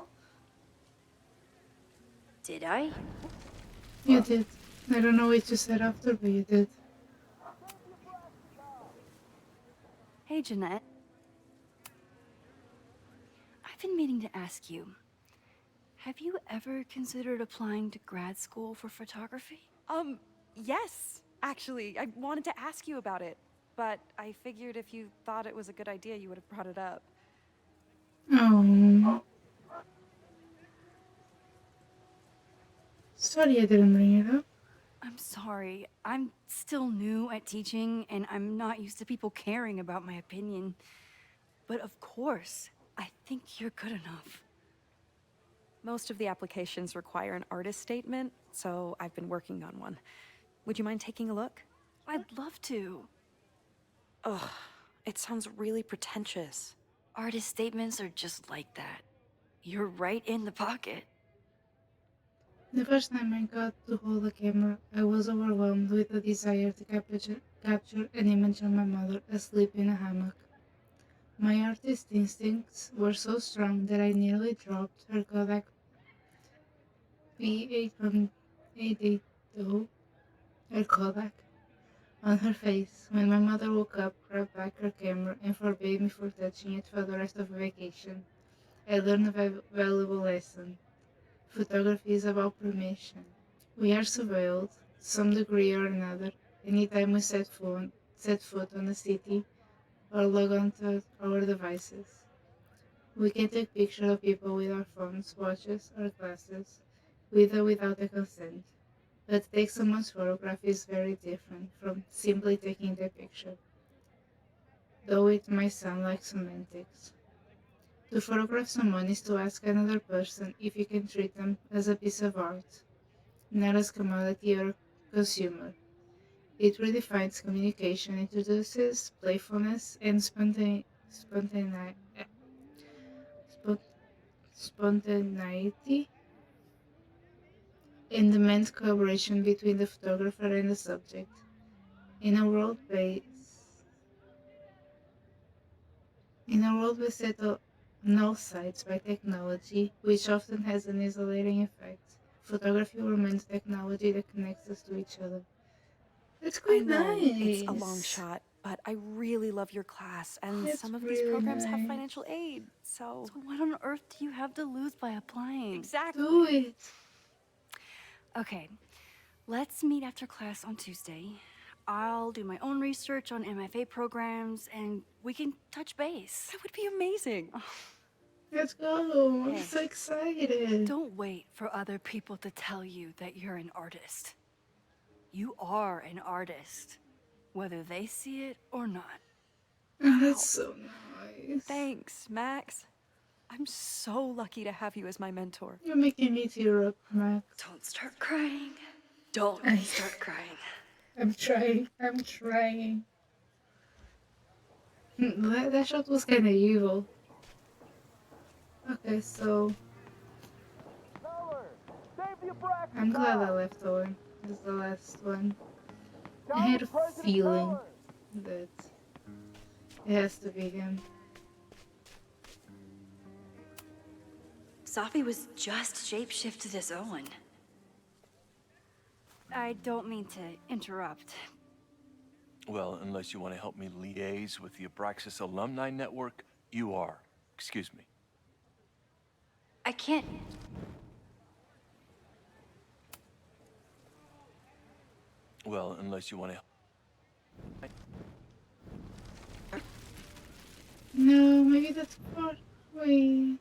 Did I? You did. I don't know what you said after, but you did. Hey, Jeanette. I've been meaning to ask you. Have you ever considered applying to grad school for photography? Yes, actually. I wanted to ask you about it, but I figured if you thought it was a good idea, you would have brought it up. Oh. Sorry I didn't bring it up. I'm sorry. I'm still new at teaching, and I'm not used to people caring about my opinion. But of course, I think you're good enough. Most of the applications require an artist statement, so I've been working on one. Would you mind taking a look? I'd love to. Ugh, it sounds really pretentious. Artist statements are just like that. You're right in the pocket. The first time I got to hold a camera, I was overwhelmed with the desire to capture an image of my mother asleep in a hammock. My artist instincts were so strong that I nearly dropped her Kodak P880, her Kodak, on her face when my mother woke up, grabbed back her camera, and forbade me from touching it for the rest of the vacation. I learned a valuable lesson. Photography is about permission. We are surveilled, to some degree or another, anytime we set foot on the city or log on to our devices. We can take pictures of people with our phones, watches, or glasses, with or without their consent. But to take someone's photograph is very different from simply taking the picture. though it might sound like semantics. To photograph someone is to ask another person if you can treat them as a piece of art, not as commodity or consumer. It redefines communication, introduces playfulness and spon- spontaneity, and demands collaboration between the photographer and the subject. In a world based in a world beset on all sides by technology, which often has an isolating effect, photography remains technology that connects us to each other. That's I quite know it's a long nice. shot, but I really love your class, and That's some of these really programs have nice. financial aid, so. So what on earth do you have to lose by applying? Do Exactly. it. Okay, let's meet after class on Tuesday. I'll do my own research on MFA programs, and we can touch base. That would be amazing. Let's go. I'm Hey. so excited. Don't wait for other people to tell you that you're an artist. You are an artist, whether they see it or not. Oh, that's so nice. Thanks, Max. I'm so lucky to have you as my mentor. You're making me tear up, Max. Don't start crying. Don't I- start crying. I'm trying. I'm trying. That shot was kind of evil. Okay, so Teller, save the abraxas I'm glad I house. left Owen. This is the last one. I Down had with a President feeling Teller. that it has to be him. Safi was just shapeshifted as Owen. I don't mean to interrupt. Well, unless you want to help me liaise with the Abraxas Alumni Network, you are. Excuse me. I can't. Well, unless you want to. No, maybe that's part. Wait.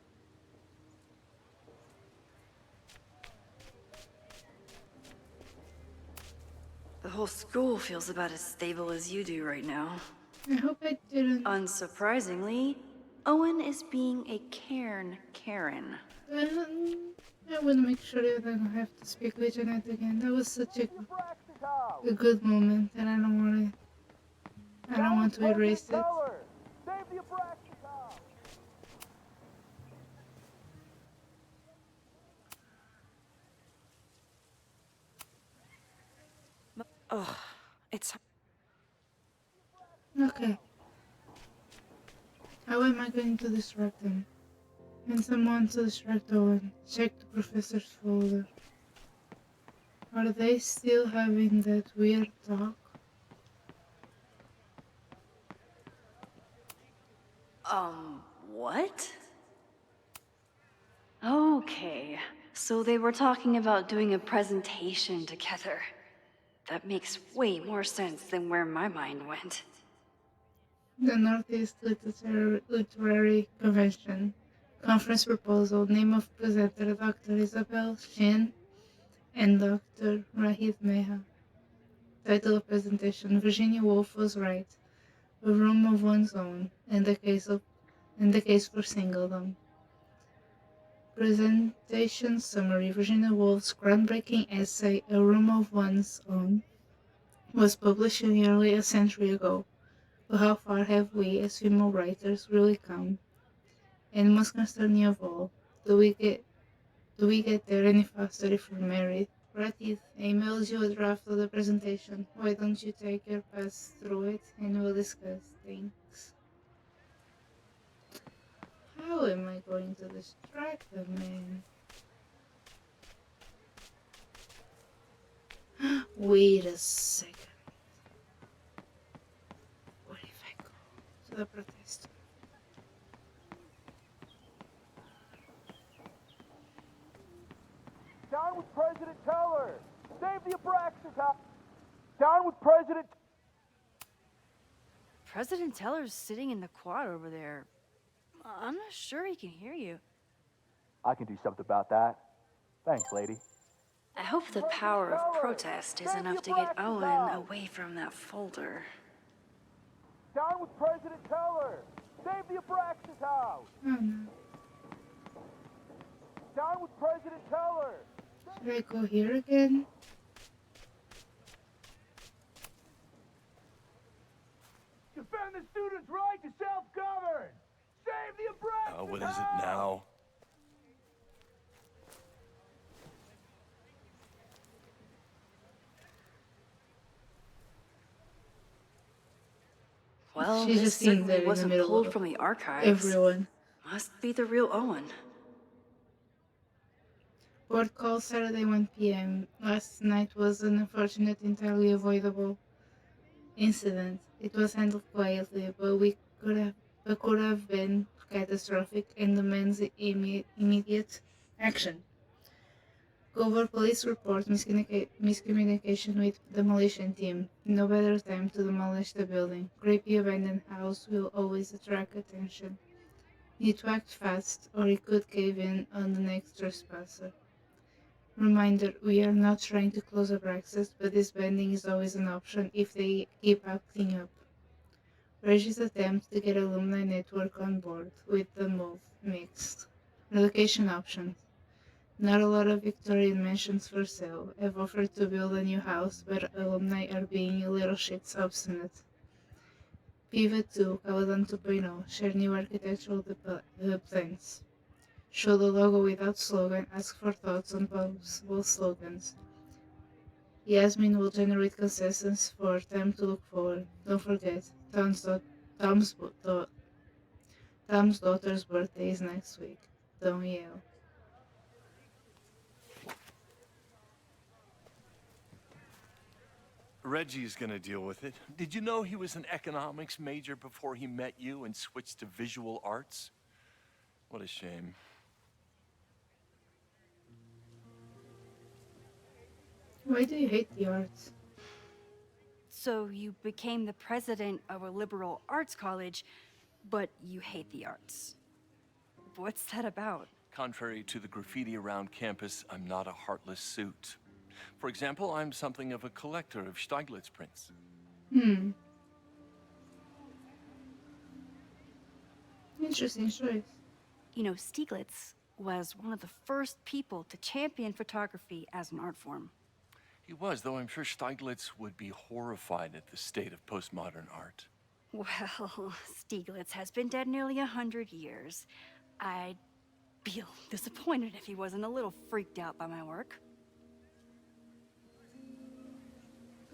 The whole school feels about as stable as you do right now. I hope I didn't. Unsurprisingly, Owen is being a Karen. I want to make sure that I don't have to speak with Jeanette again. That was such Abraxas house. a good moment, and I don't want to erase it. Teller, save the abraxas house. Ugh, it's. Okay. How am I going to distract him? And someone to distract Owen. Check the professor's folder. Are they still having that weird talk? What? Okay, so they were talking about doing a presentation together. That makes way more sense than where my mind went. The Northeast Literary Convention. Conference proposal. Name of presenter Dr. Isabel Shin and Dr. Rahid Meha. Title of presentation: Virginia Woolf was right. A room of one's own, and the case for singledom. Presentation summary: Virginia Woolf's groundbreaking essay, A Room of One's Own, was published nearly a century ago. But how far have we, as female writers, really come? And most concerning of all, do we get there any faster if we're married? Ratith, I emailed you a draft of the presentation. Why don't you take your pass through it and we'll discuss things? How am I going to distract them, man? Wait a second. What if I go to the protest? Down with President Teller. Save the abraxas house. Down with President. President Teller's sitting in the quad over there. I'm not sure he can hear you. I can do something about that. Thanks, lady. I hope the power of protest is enough to get Owen away from that folder. Down with President Teller! Save the Abraxas house! Oh no. Down with President Teller! Should I go here again? Defend the students' right to self-govern! Save the Abraxas What is it now? Well, She this just seemed there certainly in the wasn't middle pulled of from the archives. everyone. Must be the real Owen. Board call Saturday 1 p.m. Last night was an unfortunate, entirely avoidable incident. It was handled quietly, but could have been catastrophic and demands immediate action. Cover police report miscommunication with demolition team. No better time to demolish the building. Creepy abandoned house will always attract attention. Need to act fast, or it could cave in on the next trespasser. Reminder, we are not trying to close abraxas, but disbanding is always an option if they keep acting up. Reggie's attempt to get alumni network on board with the move mixed. Relocation options. Not a lot of Victorian mansions for sale. I've offered to build a new house, but alumni are being a little shit obstinate. Pivot to Caledon 2.0. Share new architectural plans. Show the logo without slogan. Ask for thoughts on possible slogans. Yasmin will generate consensus for time to look forward. Don't forget, Tom's daughter's birthday is next week. Don't yell. Reggie's gonna deal with it. Did you know he was an economics major before he met you and switched to visual arts? What a shame. Why do you hate the arts? So you became the president of a liberal arts college, but you hate the arts. What's that about? Contrary to the graffiti around campus, I'm not a heartless suit. For example, I'm something of a collector of Stieglitz prints. Interesting choice. You know, Stieglitz was one of the first people to champion photography as an art form. He was, though I'm sure Stieglitz would be horrified at the state of postmodern art. Well, Stieglitz has been dead nearly 100 years. I'd feel disappointed if he wasn't a little freaked out by my work.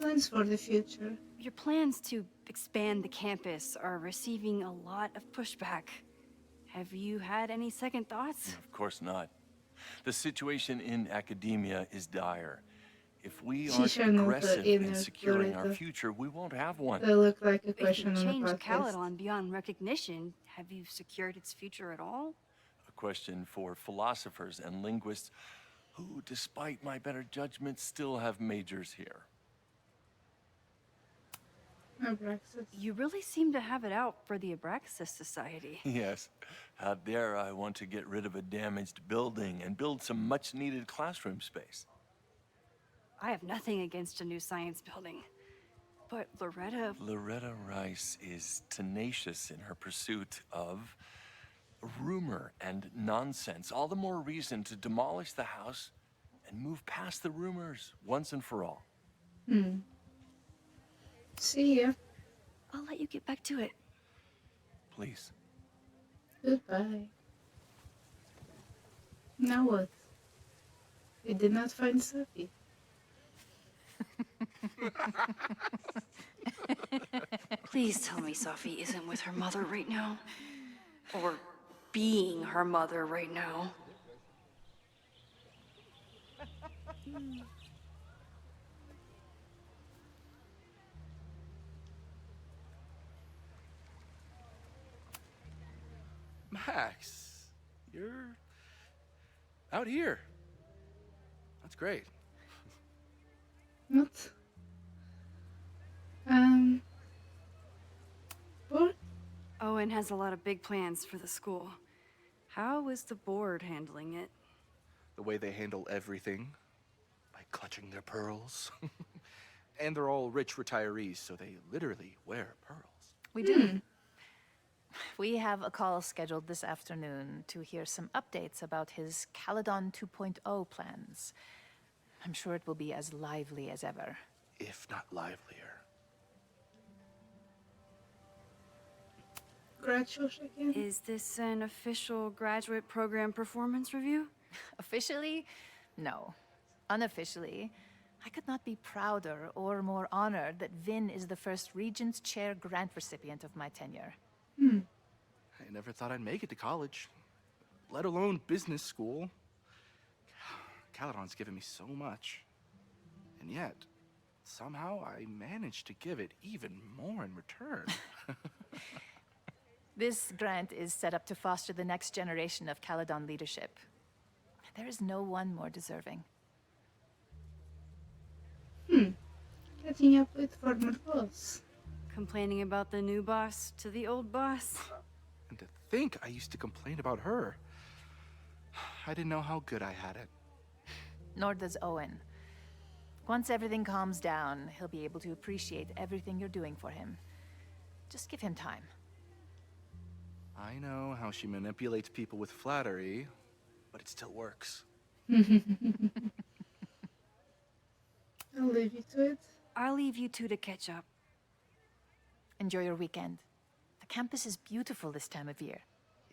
Plans for the future. Your plans to expand the campus are receiving a lot of pushback. Have you had any second thoughts? Of course not. The situation in academia is dire. If we She aren't shouldn't have aggressive put in in there, securing our Loretta. future, we won't have one. That looked like a If you question on the change podcast. Caledon beyond recognition, have you secured its future at all? A question for philosophers and linguists who, despite my better judgment, still have majors here. Abraxas. You really seem to have it out for the Abraxas Society. Yes. Out there, I want to get rid of a damaged building and build some much-needed classroom space. I have nothing against a new science building. But Loretta Rice is tenacious in her pursuit of rumor and nonsense. All the more reason to demolish the house and move past the rumors once and for all. See ya. I'll let you get back to it. Please. Goodbye. Now what? We did not find Sophie. Please tell me Sophie isn't with her mother right now. Or being her mother right now. Max, you're out here. That's great. What? What? Owen has a lot of big plans for the school. How is the board handling it? The way they handle everything, by clutching their pearls. And they're all rich retirees, so they literally wear pearls. We do. We have a call scheduled this afternoon to hear some updates about his Caledon 2.0 plans. I'm sure it will be as lively as ever. If not livelier. Graduate again? Is this an official graduate program performance review? Officially? No. Unofficially, I could not be prouder or more honored that Vin is the first Regent's Chair grant recipient of my tenure. I never thought I'd make it to college, let alone business school. Caledon's given me so much. And yet, somehow I managed to give it even more in return. This grant is set up to foster the next generation of Caledon leadership. There is no one more deserving. Catching up with former boss. Complaining about the new boss to the old boss? And to think I used to complain about her. I didn't know how good I had it. Nor does Owen. Once everything calms down, he'll be able to appreciate everything you're doing for him. Just give him time. I know how she manipulates people with flattery, but it still works. I'll leave you to it. I'll leave you two to catch up. Enjoy your weekend. The campus is beautiful this time of year.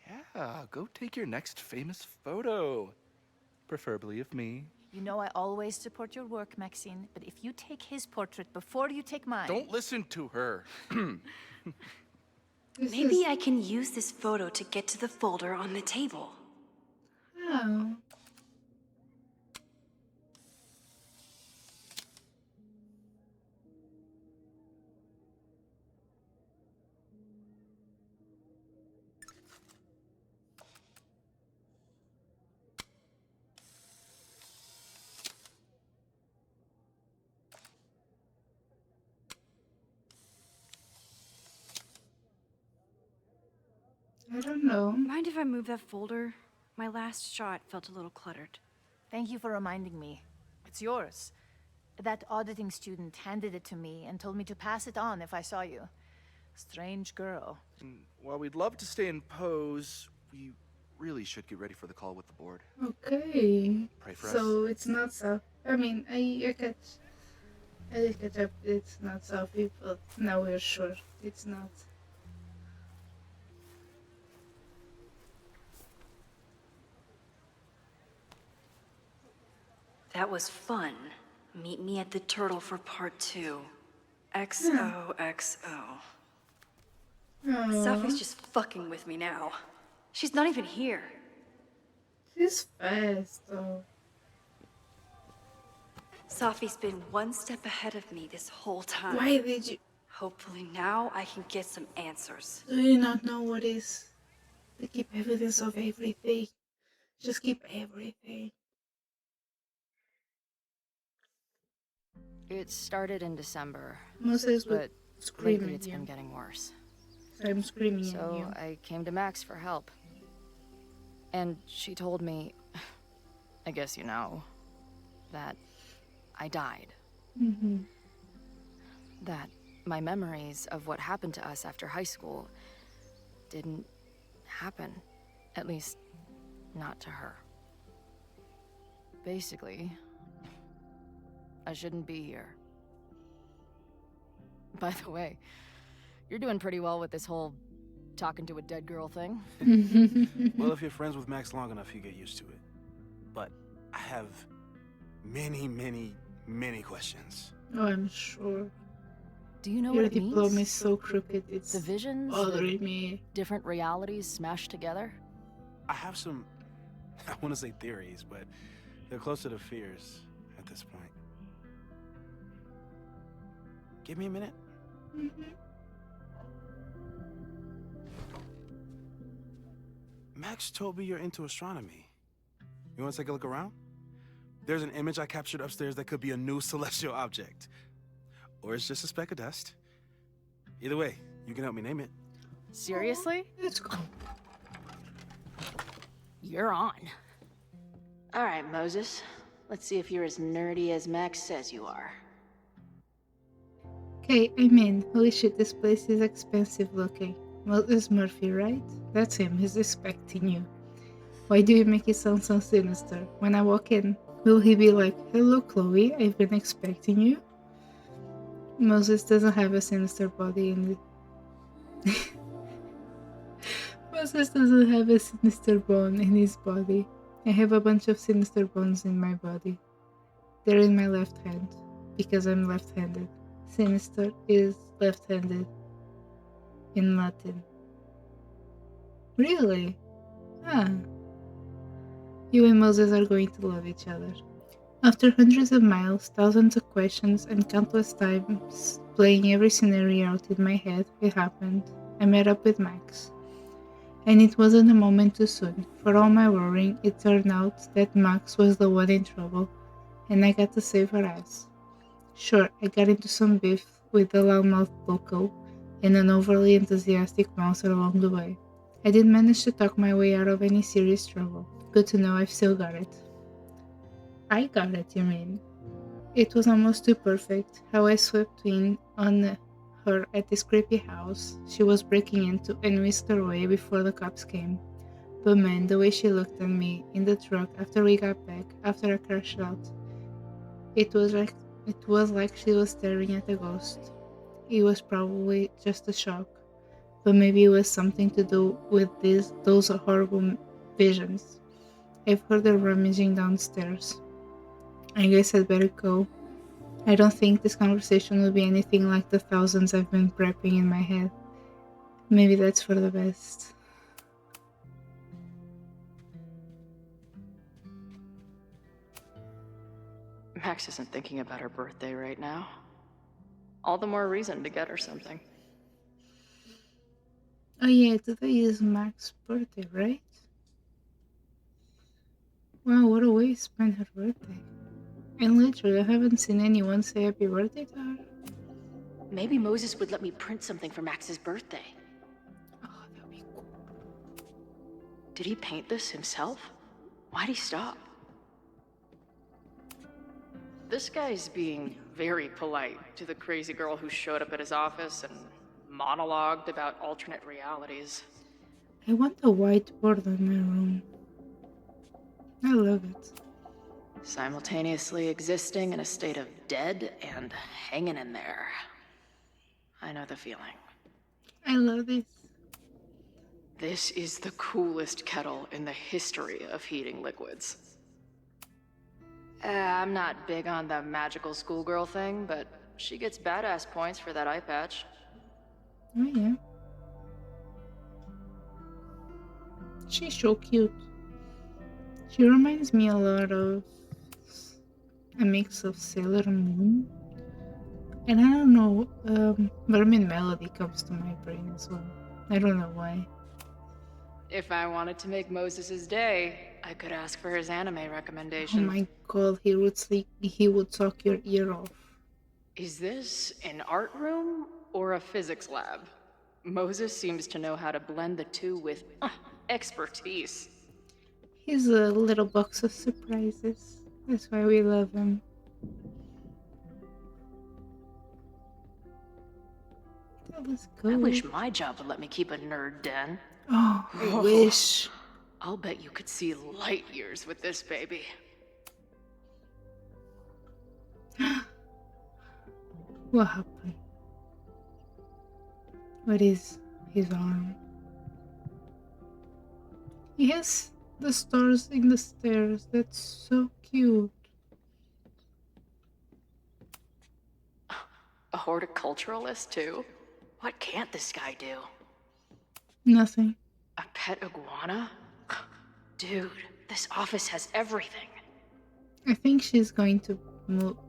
Yeah, go take your next famous photo. Preferably of me. You know I always support your work, Maxine, but if you take his portrait before you take mine... Don't listen to her. Maybe I can use this photo to get to the folder on the table. Oh. I don't know. Mind if I move that folder? My last shot felt a little cluttered. Thank you for reminding me. It's yours. That auditing student handed it to me and told me to pass it on if I saw you. Strange girl. And while we'd love to stay in pose, we really should get ready for the call with the board. Okay. Pray for us. So it's not South. I mean, I catch up. It's not Sophie, but now we're sure it's not. That was fun. Meet me at the Turtle for part 2. XOXO. Aww. Sophie's just fucking with me now. She's not even here. She's fast, though. Sophie's been one step ahead of me this whole time. Why did you... Hopefully now I can get some answers. Do you not know what is? They keep evidence of everything. Just keep everything. It started in December, Moses but would scream lately at it's you. been getting worse. I'm screaming at So you. I came to Max for help. And she told me, I guess you know, that I died. Mm-hmm. That my memories of what happened to us after high school didn't happen. At least, not to her. Basically, I shouldn't be here. By the way, you're doing pretty well with this whole talking to a dead girl thing. Well, if you're friends with Max long enough, you get used to it. But I have many, many, many questions. Oh, I'm sure. Do you know Your what it diploma means? is so crooked, it's The visions, bothering me. different realities smashed together? I have some, I want to say theories, but they're closer to fears at this point. Give me a minute. Mm-hmm. Max told me you're into astronomy. You want to take a look around? There's an image I captured upstairs that could be a new celestial object. Or it's just a speck of dust. Either way, you can help me name it. Seriously? Let's go. You're on. All right, Moses. Let's see if you're as nerdy as Max says you are. Okay, I mean, holy shit, this place is expensive looking. Well, it's Murphy, right? That's him, he's expecting you. Why do you make it sound so sinister? When I walk in, will he be like, hello, Chloe, I've been expecting you? Moses doesn't have a sinister body in the. Moses doesn't have a sinister bone in his body. I have a bunch of sinister bones in my body. They're in my left hand, because I'm left handed. Sinister is left handed in Latin. Really? Ah. You and Moses are going to love each other. After hundreds of miles, thousands of questions, and countless times playing every scenario out in my head, it happened. I met up with Max. And it wasn't a moment too soon. For all my worrying, it turned out that Max was the one in trouble, and I got to save her ass. Sure, I got into some beef with the loudmouth loco and an overly enthusiastic mouser along the way. I did manage to talk my way out of any serious trouble. Good to know I've still got it. I got it, you mean? It was almost too perfect how I swept in on her at this creepy house she was breaking into and whisked her away before the cops came. But man, the way she looked at me in the truck after we got back, after I crashed out, it was like she was staring at a ghost. It was probably just a shock, but maybe it was something to do with those horrible visions. I've heard her rummaging downstairs. I guess I'd better go. I don't think this conversation will be anything like the thousands I've been prepping in my head. Maybe that's for the best. Max isn't thinking about her birthday right now. All the more reason to get her something. Oh yeah, today is Max's birthday, right? Wow, what a way to spend her birthday. And literally, I haven't seen anyone say happy birthday to her. Maybe Moses would let me print something for Max's birthday. Oh, that'd be cool. Did he paint this himself? Why'd he stop? This guy's being very polite to the crazy girl who showed up at his office and monologued about alternate realities. I want a whiteboard in my room. I love it. Simultaneously existing in a state of dead and hanging in there. I know the feeling. I love this. This is the coolest kettle in the history of heating liquids. I'm not big on the magical schoolgirl thing, but she gets badass points for that eye patch. Oh yeah. She's so cute. She reminds me a lot of a mix of Sailor Moon. And I don't know, Mermaid Melody comes to my brain as well. I don't know why. If I wanted to make Moses' day, I could ask for his anime Oh recommendation. my god, he would suck your ear off. Is this an art room or a physics lab? Moses seems to know how to blend the two with expertise. He's a little box of surprises. That's why we love him. Let's go. I wish my job would let me keep a nerd den. Oh, I wish. I'll bet you could see light years with this baby. What happened? What is his arm? He has the stars in the stairs. That's so cute. A horticulturalist, too? What can't this guy do? Nothing. A pet iguana? Dude, this office has everything. I think she's going to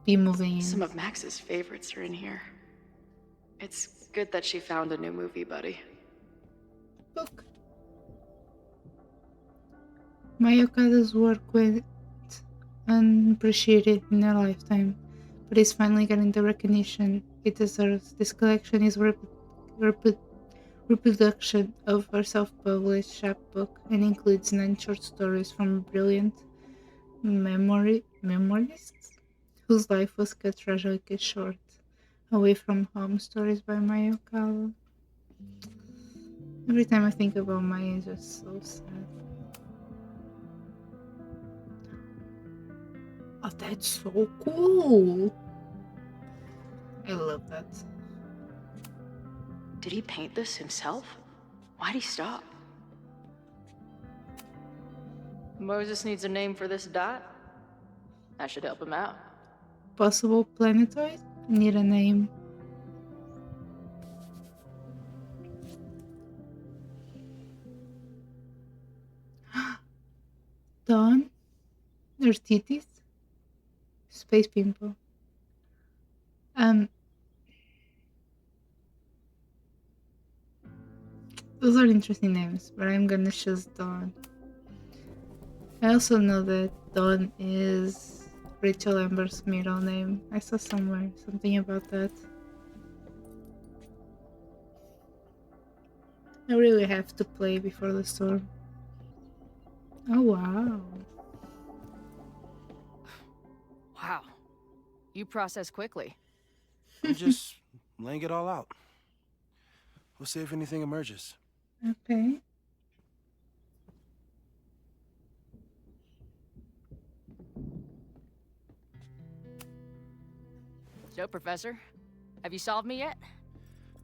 be moving in. Some of Max's favorites are in here. It's good that she found a new movie buddy. Look. Mayokada's work went unappreciated in her lifetime, but is finally getting the recognition it deserves. This collection is reproduction of her self-published chapbook and includes 9 short stories from a brilliant memorist whose life was cut tragically short. Away from Home Stories by Maya Okala. Every time I think about Maya, it's just so sad. Oh, that's so cool! I love that. Did he paint this himself? Why'd he stop? Moses needs a name for this dot. I should help him out. Possible planetoid? Need a name. Dawn? Artitis? Space Pimple. Those are interesting names, but I'm gonna choose Dawn. I also know that Dawn is Rachel Amber's middle name. I saw somewhere something about that. I really have to play before the storm. Oh wow. Wow. You process quickly. I'm just laying it all out. We'll see if anything emerges. Okay. So, Professor, have you solved me yet?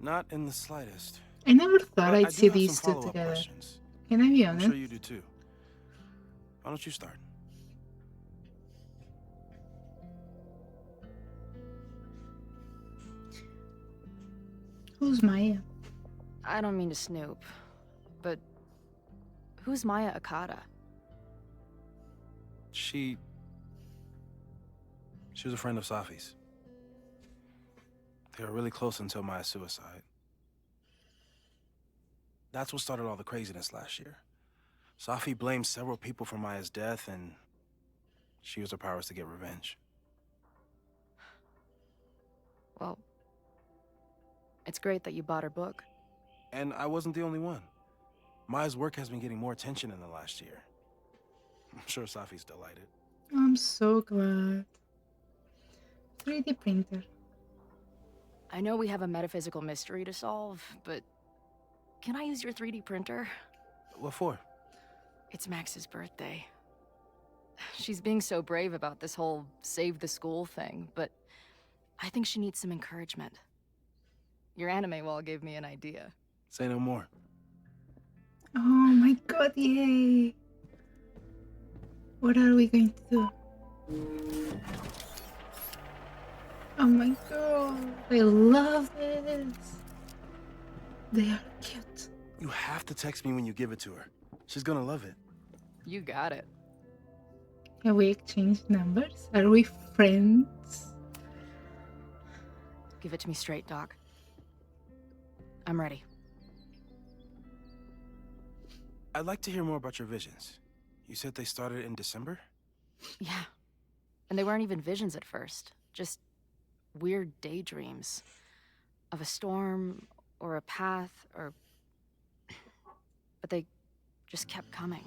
Not in the slightest. I never thought But I'd I see do have these some two follow-up together. questions. Can I be I'm honest? sure you do too. Why don't you start? Who's Maya? I don't mean to snoop, but who's Maya Okada? She was a friend of Safi's. They were really close until Maya's suicide. That's what started all the craziness last year. Safi blamed several people for Maya's death, and she used her powers to get revenge. Well, it's great that you bought her book. And I wasn't the only one. Maya's work has been getting more attention in the last year. I'm sure Safi's delighted. I'm so glad. 3D printer. I know we have a metaphysical mystery to solve, but can I use your 3D printer? What for? It's Max's birthday. She's being so brave about this whole save the school thing, but I think she needs some encouragement. Your anime wall gave me an idea. Say no more. Oh my god, yay! What are we going to do? Oh my god, I love this! They are cute. You have to text me when you give it to her. She's gonna love it. You got it. Have we exchanged numbers? Are we friends? Give it to me straight, Doc. I'm ready. I'd like to hear more about your visions. You said they started in December? Yeah. And they weren't even visions at first. Just weird daydreams. Of a storm, or a path, or... But they just kept coming.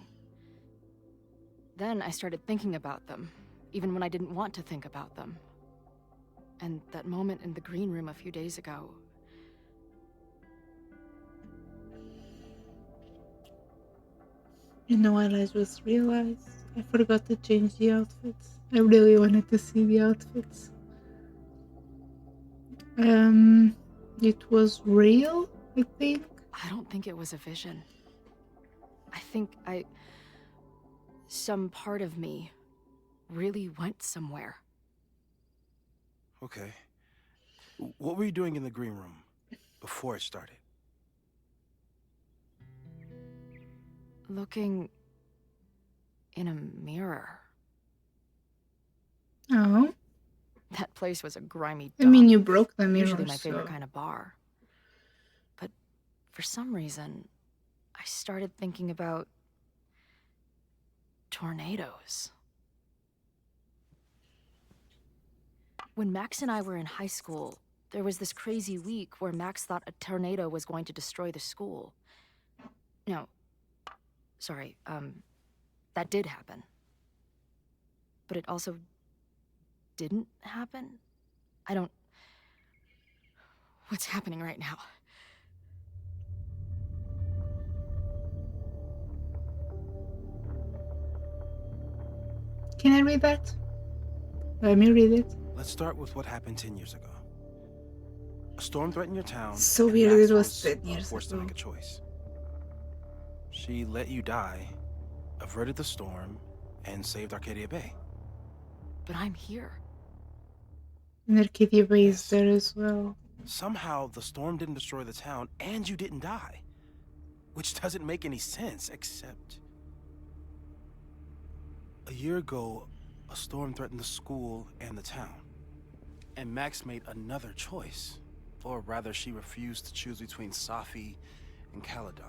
Then I started thinking about them, even when I didn't want to think about them. And that moment in the green room a few days ago... You know what I just realized? I forgot to change the outfits. I really wanted to see the outfits. It was real, I think. I don't think it was a vision. I think some part of me really went somewhere. Okay. What were you doing in the green room before it started? Looking in a mirror. Oh. That place was a grimy I dump. mean, you broke the mirror, Usually my favorite so- kind of bar. But for some reason, I started thinking about tornadoes. When Max and I were in high school, there was this crazy week where Max thought a tornado was going to destroy the school. No, sorry, that did happen. But it also didn't happen? I don't What's happening right now? Can I read that? Let me read it. Let's start with what happened 10 years ago. A storm threatened your town, So and weird Max it was was 10 years forced to ago. make a choice. She let you die, averted the storm, and saved Arcadia Bay. But I'm here. And Arcadia Bay is Yes. there as well. Somehow, the storm didn't destroy the town, and you didn't die. Which doesn't make any sense, except... A year ago, a storm threatened the school and the town. And Max made another choice. Or rather, she refused to choose between Safi and Caledon.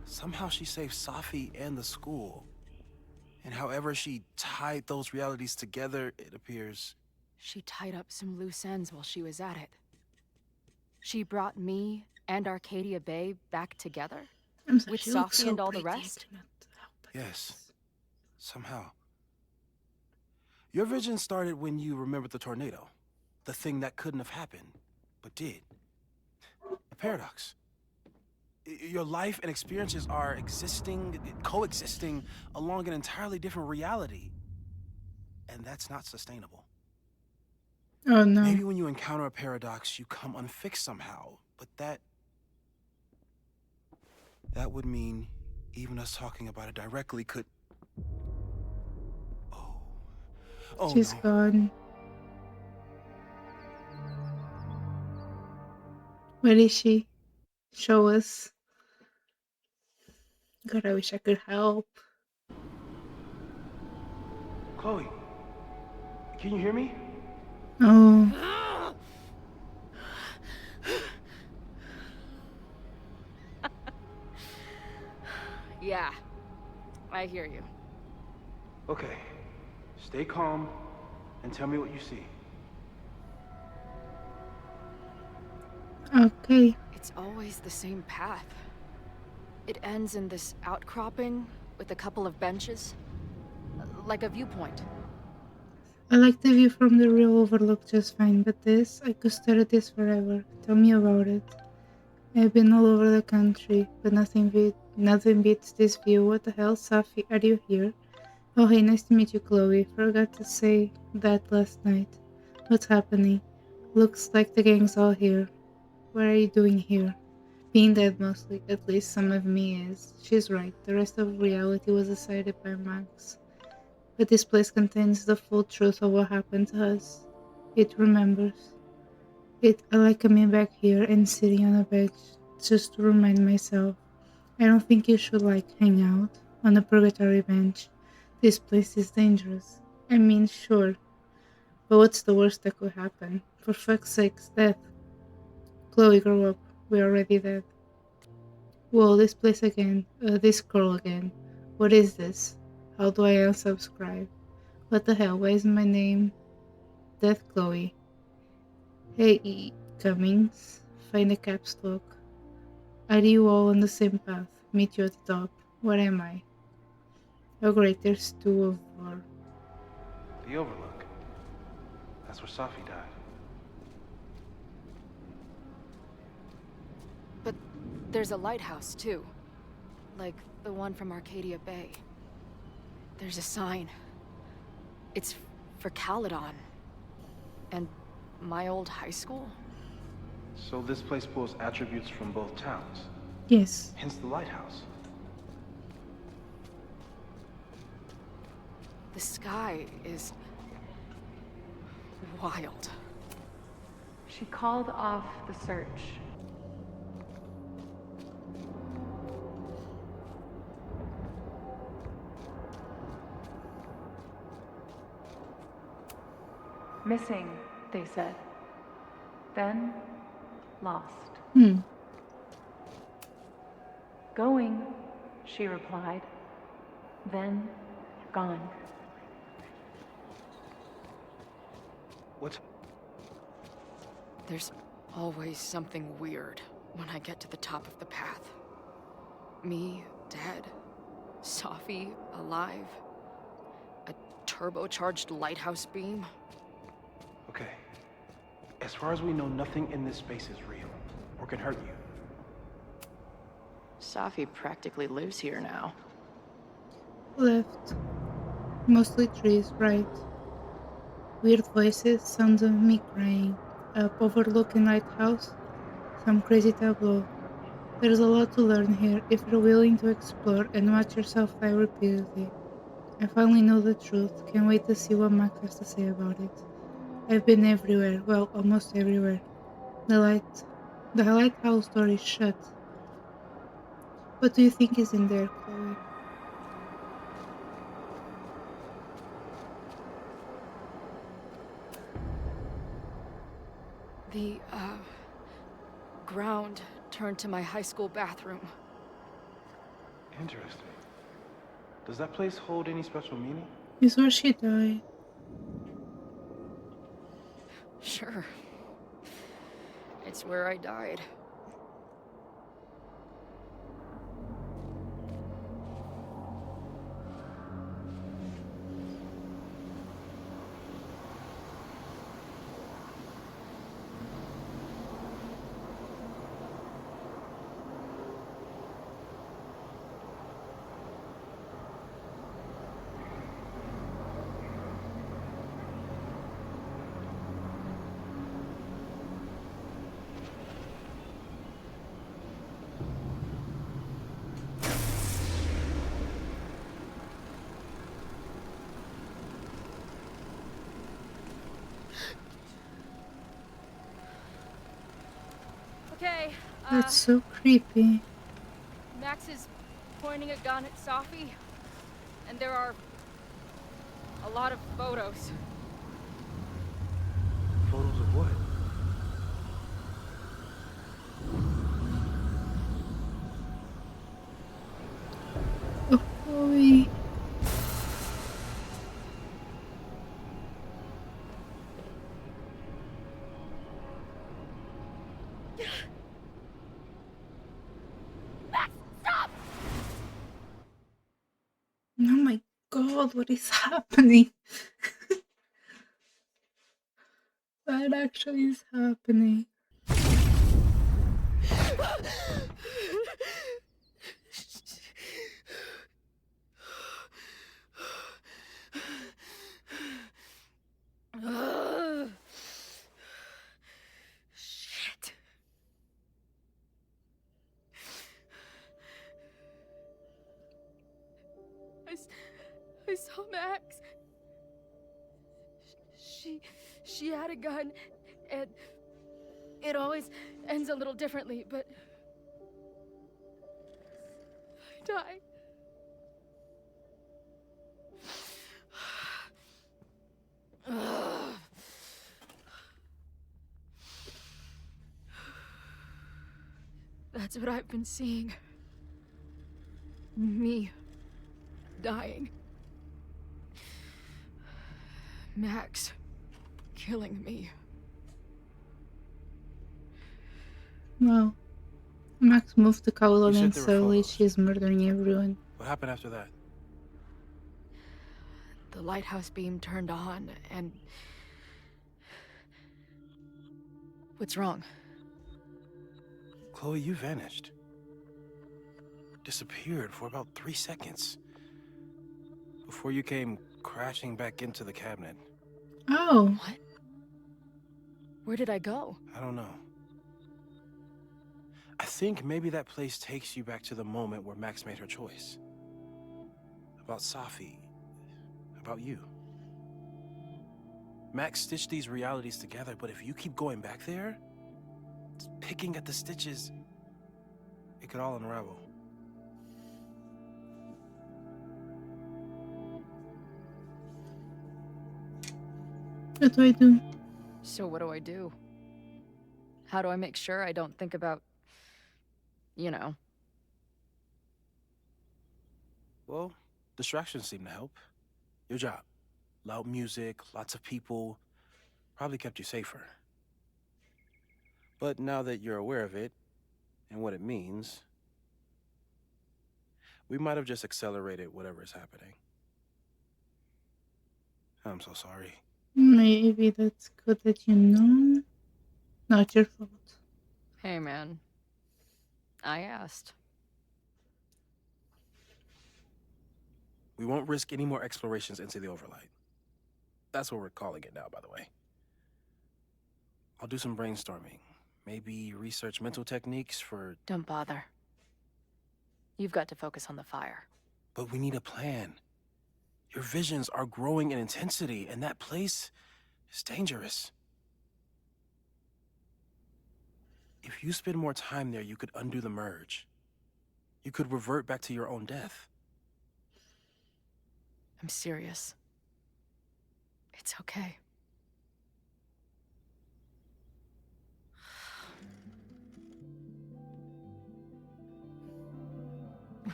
Somehow she saved Safi and the school. And however she tied those realities together, it appears... She tied up some loose ends while she was at it. She brought me and Arcadia Bay back together? I'm sorry, With she looks Safi so and all the pretty, I rest? cannot help but Yes. notice. Somehow. Your vision started when you remembered the tornado. The thing that couldn't have happened, but did. A paradox. Your life and experiences are coexisting along an entirely different reality. And that's not sustainable. Oh no. Maybe when you encounter a paradox, you come unfixed somehow, but that would mean even us talking about it directly could... Oh She's no. gone. Where is she? Show us. God, I wish I could help. Chloe, can you hear me? Oh. Yeah, I hear you. Okay, stay calm and tell me what you see. Okay. It's always the same path. It ends in this outcropping with a couple of benches. Like a viewpoint. I like the view from the real overlook just fine, but this, I could stare at this forever. Tell me about it. I've been all over the country, but nothing beats this view. What the hell, Safi? Are you here? Oh hey, nice to meet you, Chloe. Forgot to say that last night. What's happening? Looks like the gang's all here. What are you doing here? Being dead mostly, at least some of me is. She's right, the rest of reality was decided by Max. But this place contains the full truth of what happened to us. It remembers. I like coming back here and sitting on a bench just to remind myself. I don't think you should hang out on a purgatory bench. This place is dangerous. I mean, sure. But what's the worst that could happen? For fuck's sakes, death. Chloe, grow up. We're already dead. Whoa, this place again. This girl again. What is this? How do I unsubscribe? What the hell? Why is my name Death Chloe? Hey, Cummings. Find the caps lock. Are you all on the same path? Meet you at the top. What am I? Oh great, there's two of her. The Overlook. That's where Safi died. But there's a lighthouse, too. Like the one from Arcadia Bay. There's a sign. It's for Caledon. And my old high school? So this place pulls attributes from both towns. Yes. Hence the lighthouse. The sky is wild. She called off the search. Missing, they said. Then, lost. Going, she replied. Then, gone. What? There's always something weird when I get to the top of the path. Me, dead. Safi, alive. A turbocharged lighthouse beam. Okay. As far as we know, nothing in this space is real or can hurt you. Safi practically lives here now. Left. Mostly trees, right. Weird voices, sounds of me crying. Up overlooking lighthouse. Some crazy tableau. There's a lot to learn here if you're willing to explore and watch yourself die repeatedly. I finally know the truth. Can't wait to see what Max has to say about it. I've been everywhere. Well, almost everywhere. The lighthouse door is shut. What do you think is in there, Chloe? The, ground turned to my high school bathroom. Interesting. Does that place hold any special meaning? Is where she died. Sure. It's where I died. Okay, That's so creepy. Max is pointing a gun at Safi, and there are a lot of photos. Photos of what? Oh, Chloe. Max, stop! Oh my god, what is happening? What actually is happening? Shit. I saw Max. She had a gun, and it always ends a little differently, but I died. That's what I've been seeing. Me dying. Max killing me. Wow. Max moved to Kowloon You said and there were slowly photos. she's murdering everyone. What happened after that? The lighthouse beam turned on, and... What's wrong? Chloe, you vanished. Disappeared for about 3 seconds. Before you came crashing back into the cabinet. Oh. What? Where did I go? I don't know. I think maybe that place takes you back to the moment where Max made her choice. About Safi. About you. Max stitched these realities together, but if you keep going back there, picking at the stitches, it could all unravel. What do I do? So what do I do? How do I make sure I don't think about, you know? Well, distractions seem to help. Your job. Loud music, lots of people, probably kept you safer. But now that you're aware of it, and what it means, we might have just accelerated whatever is happening. I'm so sorry. Maybe that's good that you know. Not your fault. Hey, man. I asked. We won't risk any more explorations into the overlight. That's what we're calling it now, by the way. I'll do some brainstorming. Maybe research mental techniques for... Don't bother. You've got to focus on the fire. But we need a plan. Your visions are growing in intensity, and that place is dangerous. If you spend more time there, you could undo the merge. You could revert back to your own death. I'm serious. It's okay.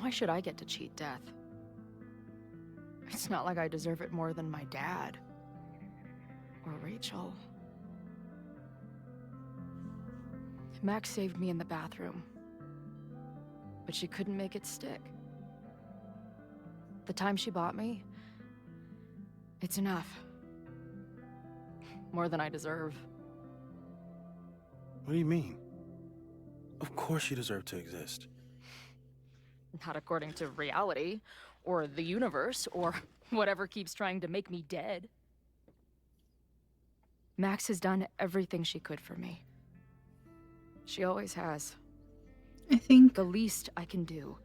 Why should I get to cheat death? It's not like I deserve it more than my dad. Or Rachel. Max saved me in the bathroom. But she couldn't make it stick. The time she bought me, it's enough. More than I deserve. What do you mean? Of course you deserve to exist. Not according to reality, or the universe, or whatever keeps trying to make me dead. Max has done everything she could for me. She always has. I think the least I can do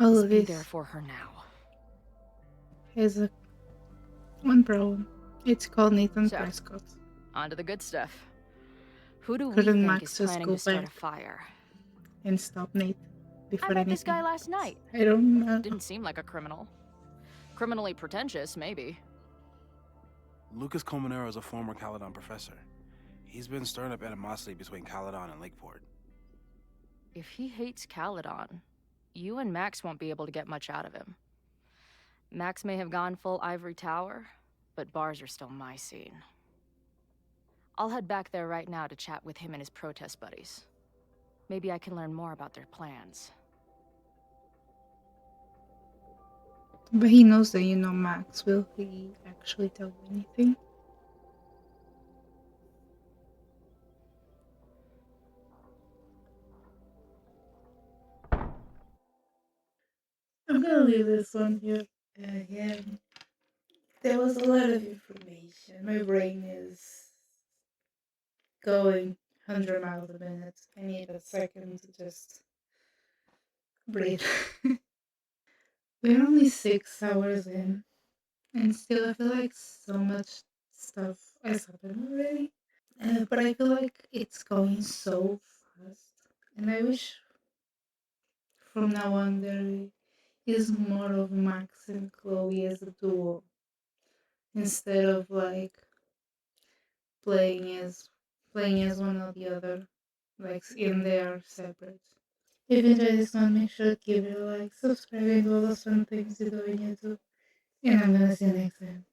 all is of be this there for her now. has one problem. It's called Nathan So, Prescott. On to the good stuff. Who do we Couldn't think Max is just planning go to start a back fire? and stop Nate before I met anything this guy last night. I don't know. Didn't seem like a criminal. Criminally pretentious, maybe. Lucas Colmenero is a former Caledon professor. He's been stirring up animosity between Caledon and Lakeport. If he hates Caledon, you and Max won't be able to get much out of him. Max may have gone full ivory tower, but bars are still my scene. I'll head back there right now to chat with him and his protest buddies. Maybe I can learn more about their plans. But he knows that you know Max. Will he actually tell you anything? I'm gonna leave this one here. Again, there was a lot of information. My brain is going 100 miles a minute. I need a second to just breathe. We're only 6 hours in, and still I feel like so much stuff has happened already. But I feel like it's going so fast, and I wish from now on there is more of Max and Chloe as a duo instead of like playing as playing as one or the other, like in their separate. If you enjoyed this one, make sure to give it a like, subscribe, and do all those fun things you do on YouTube. And I'm gonna see you next time.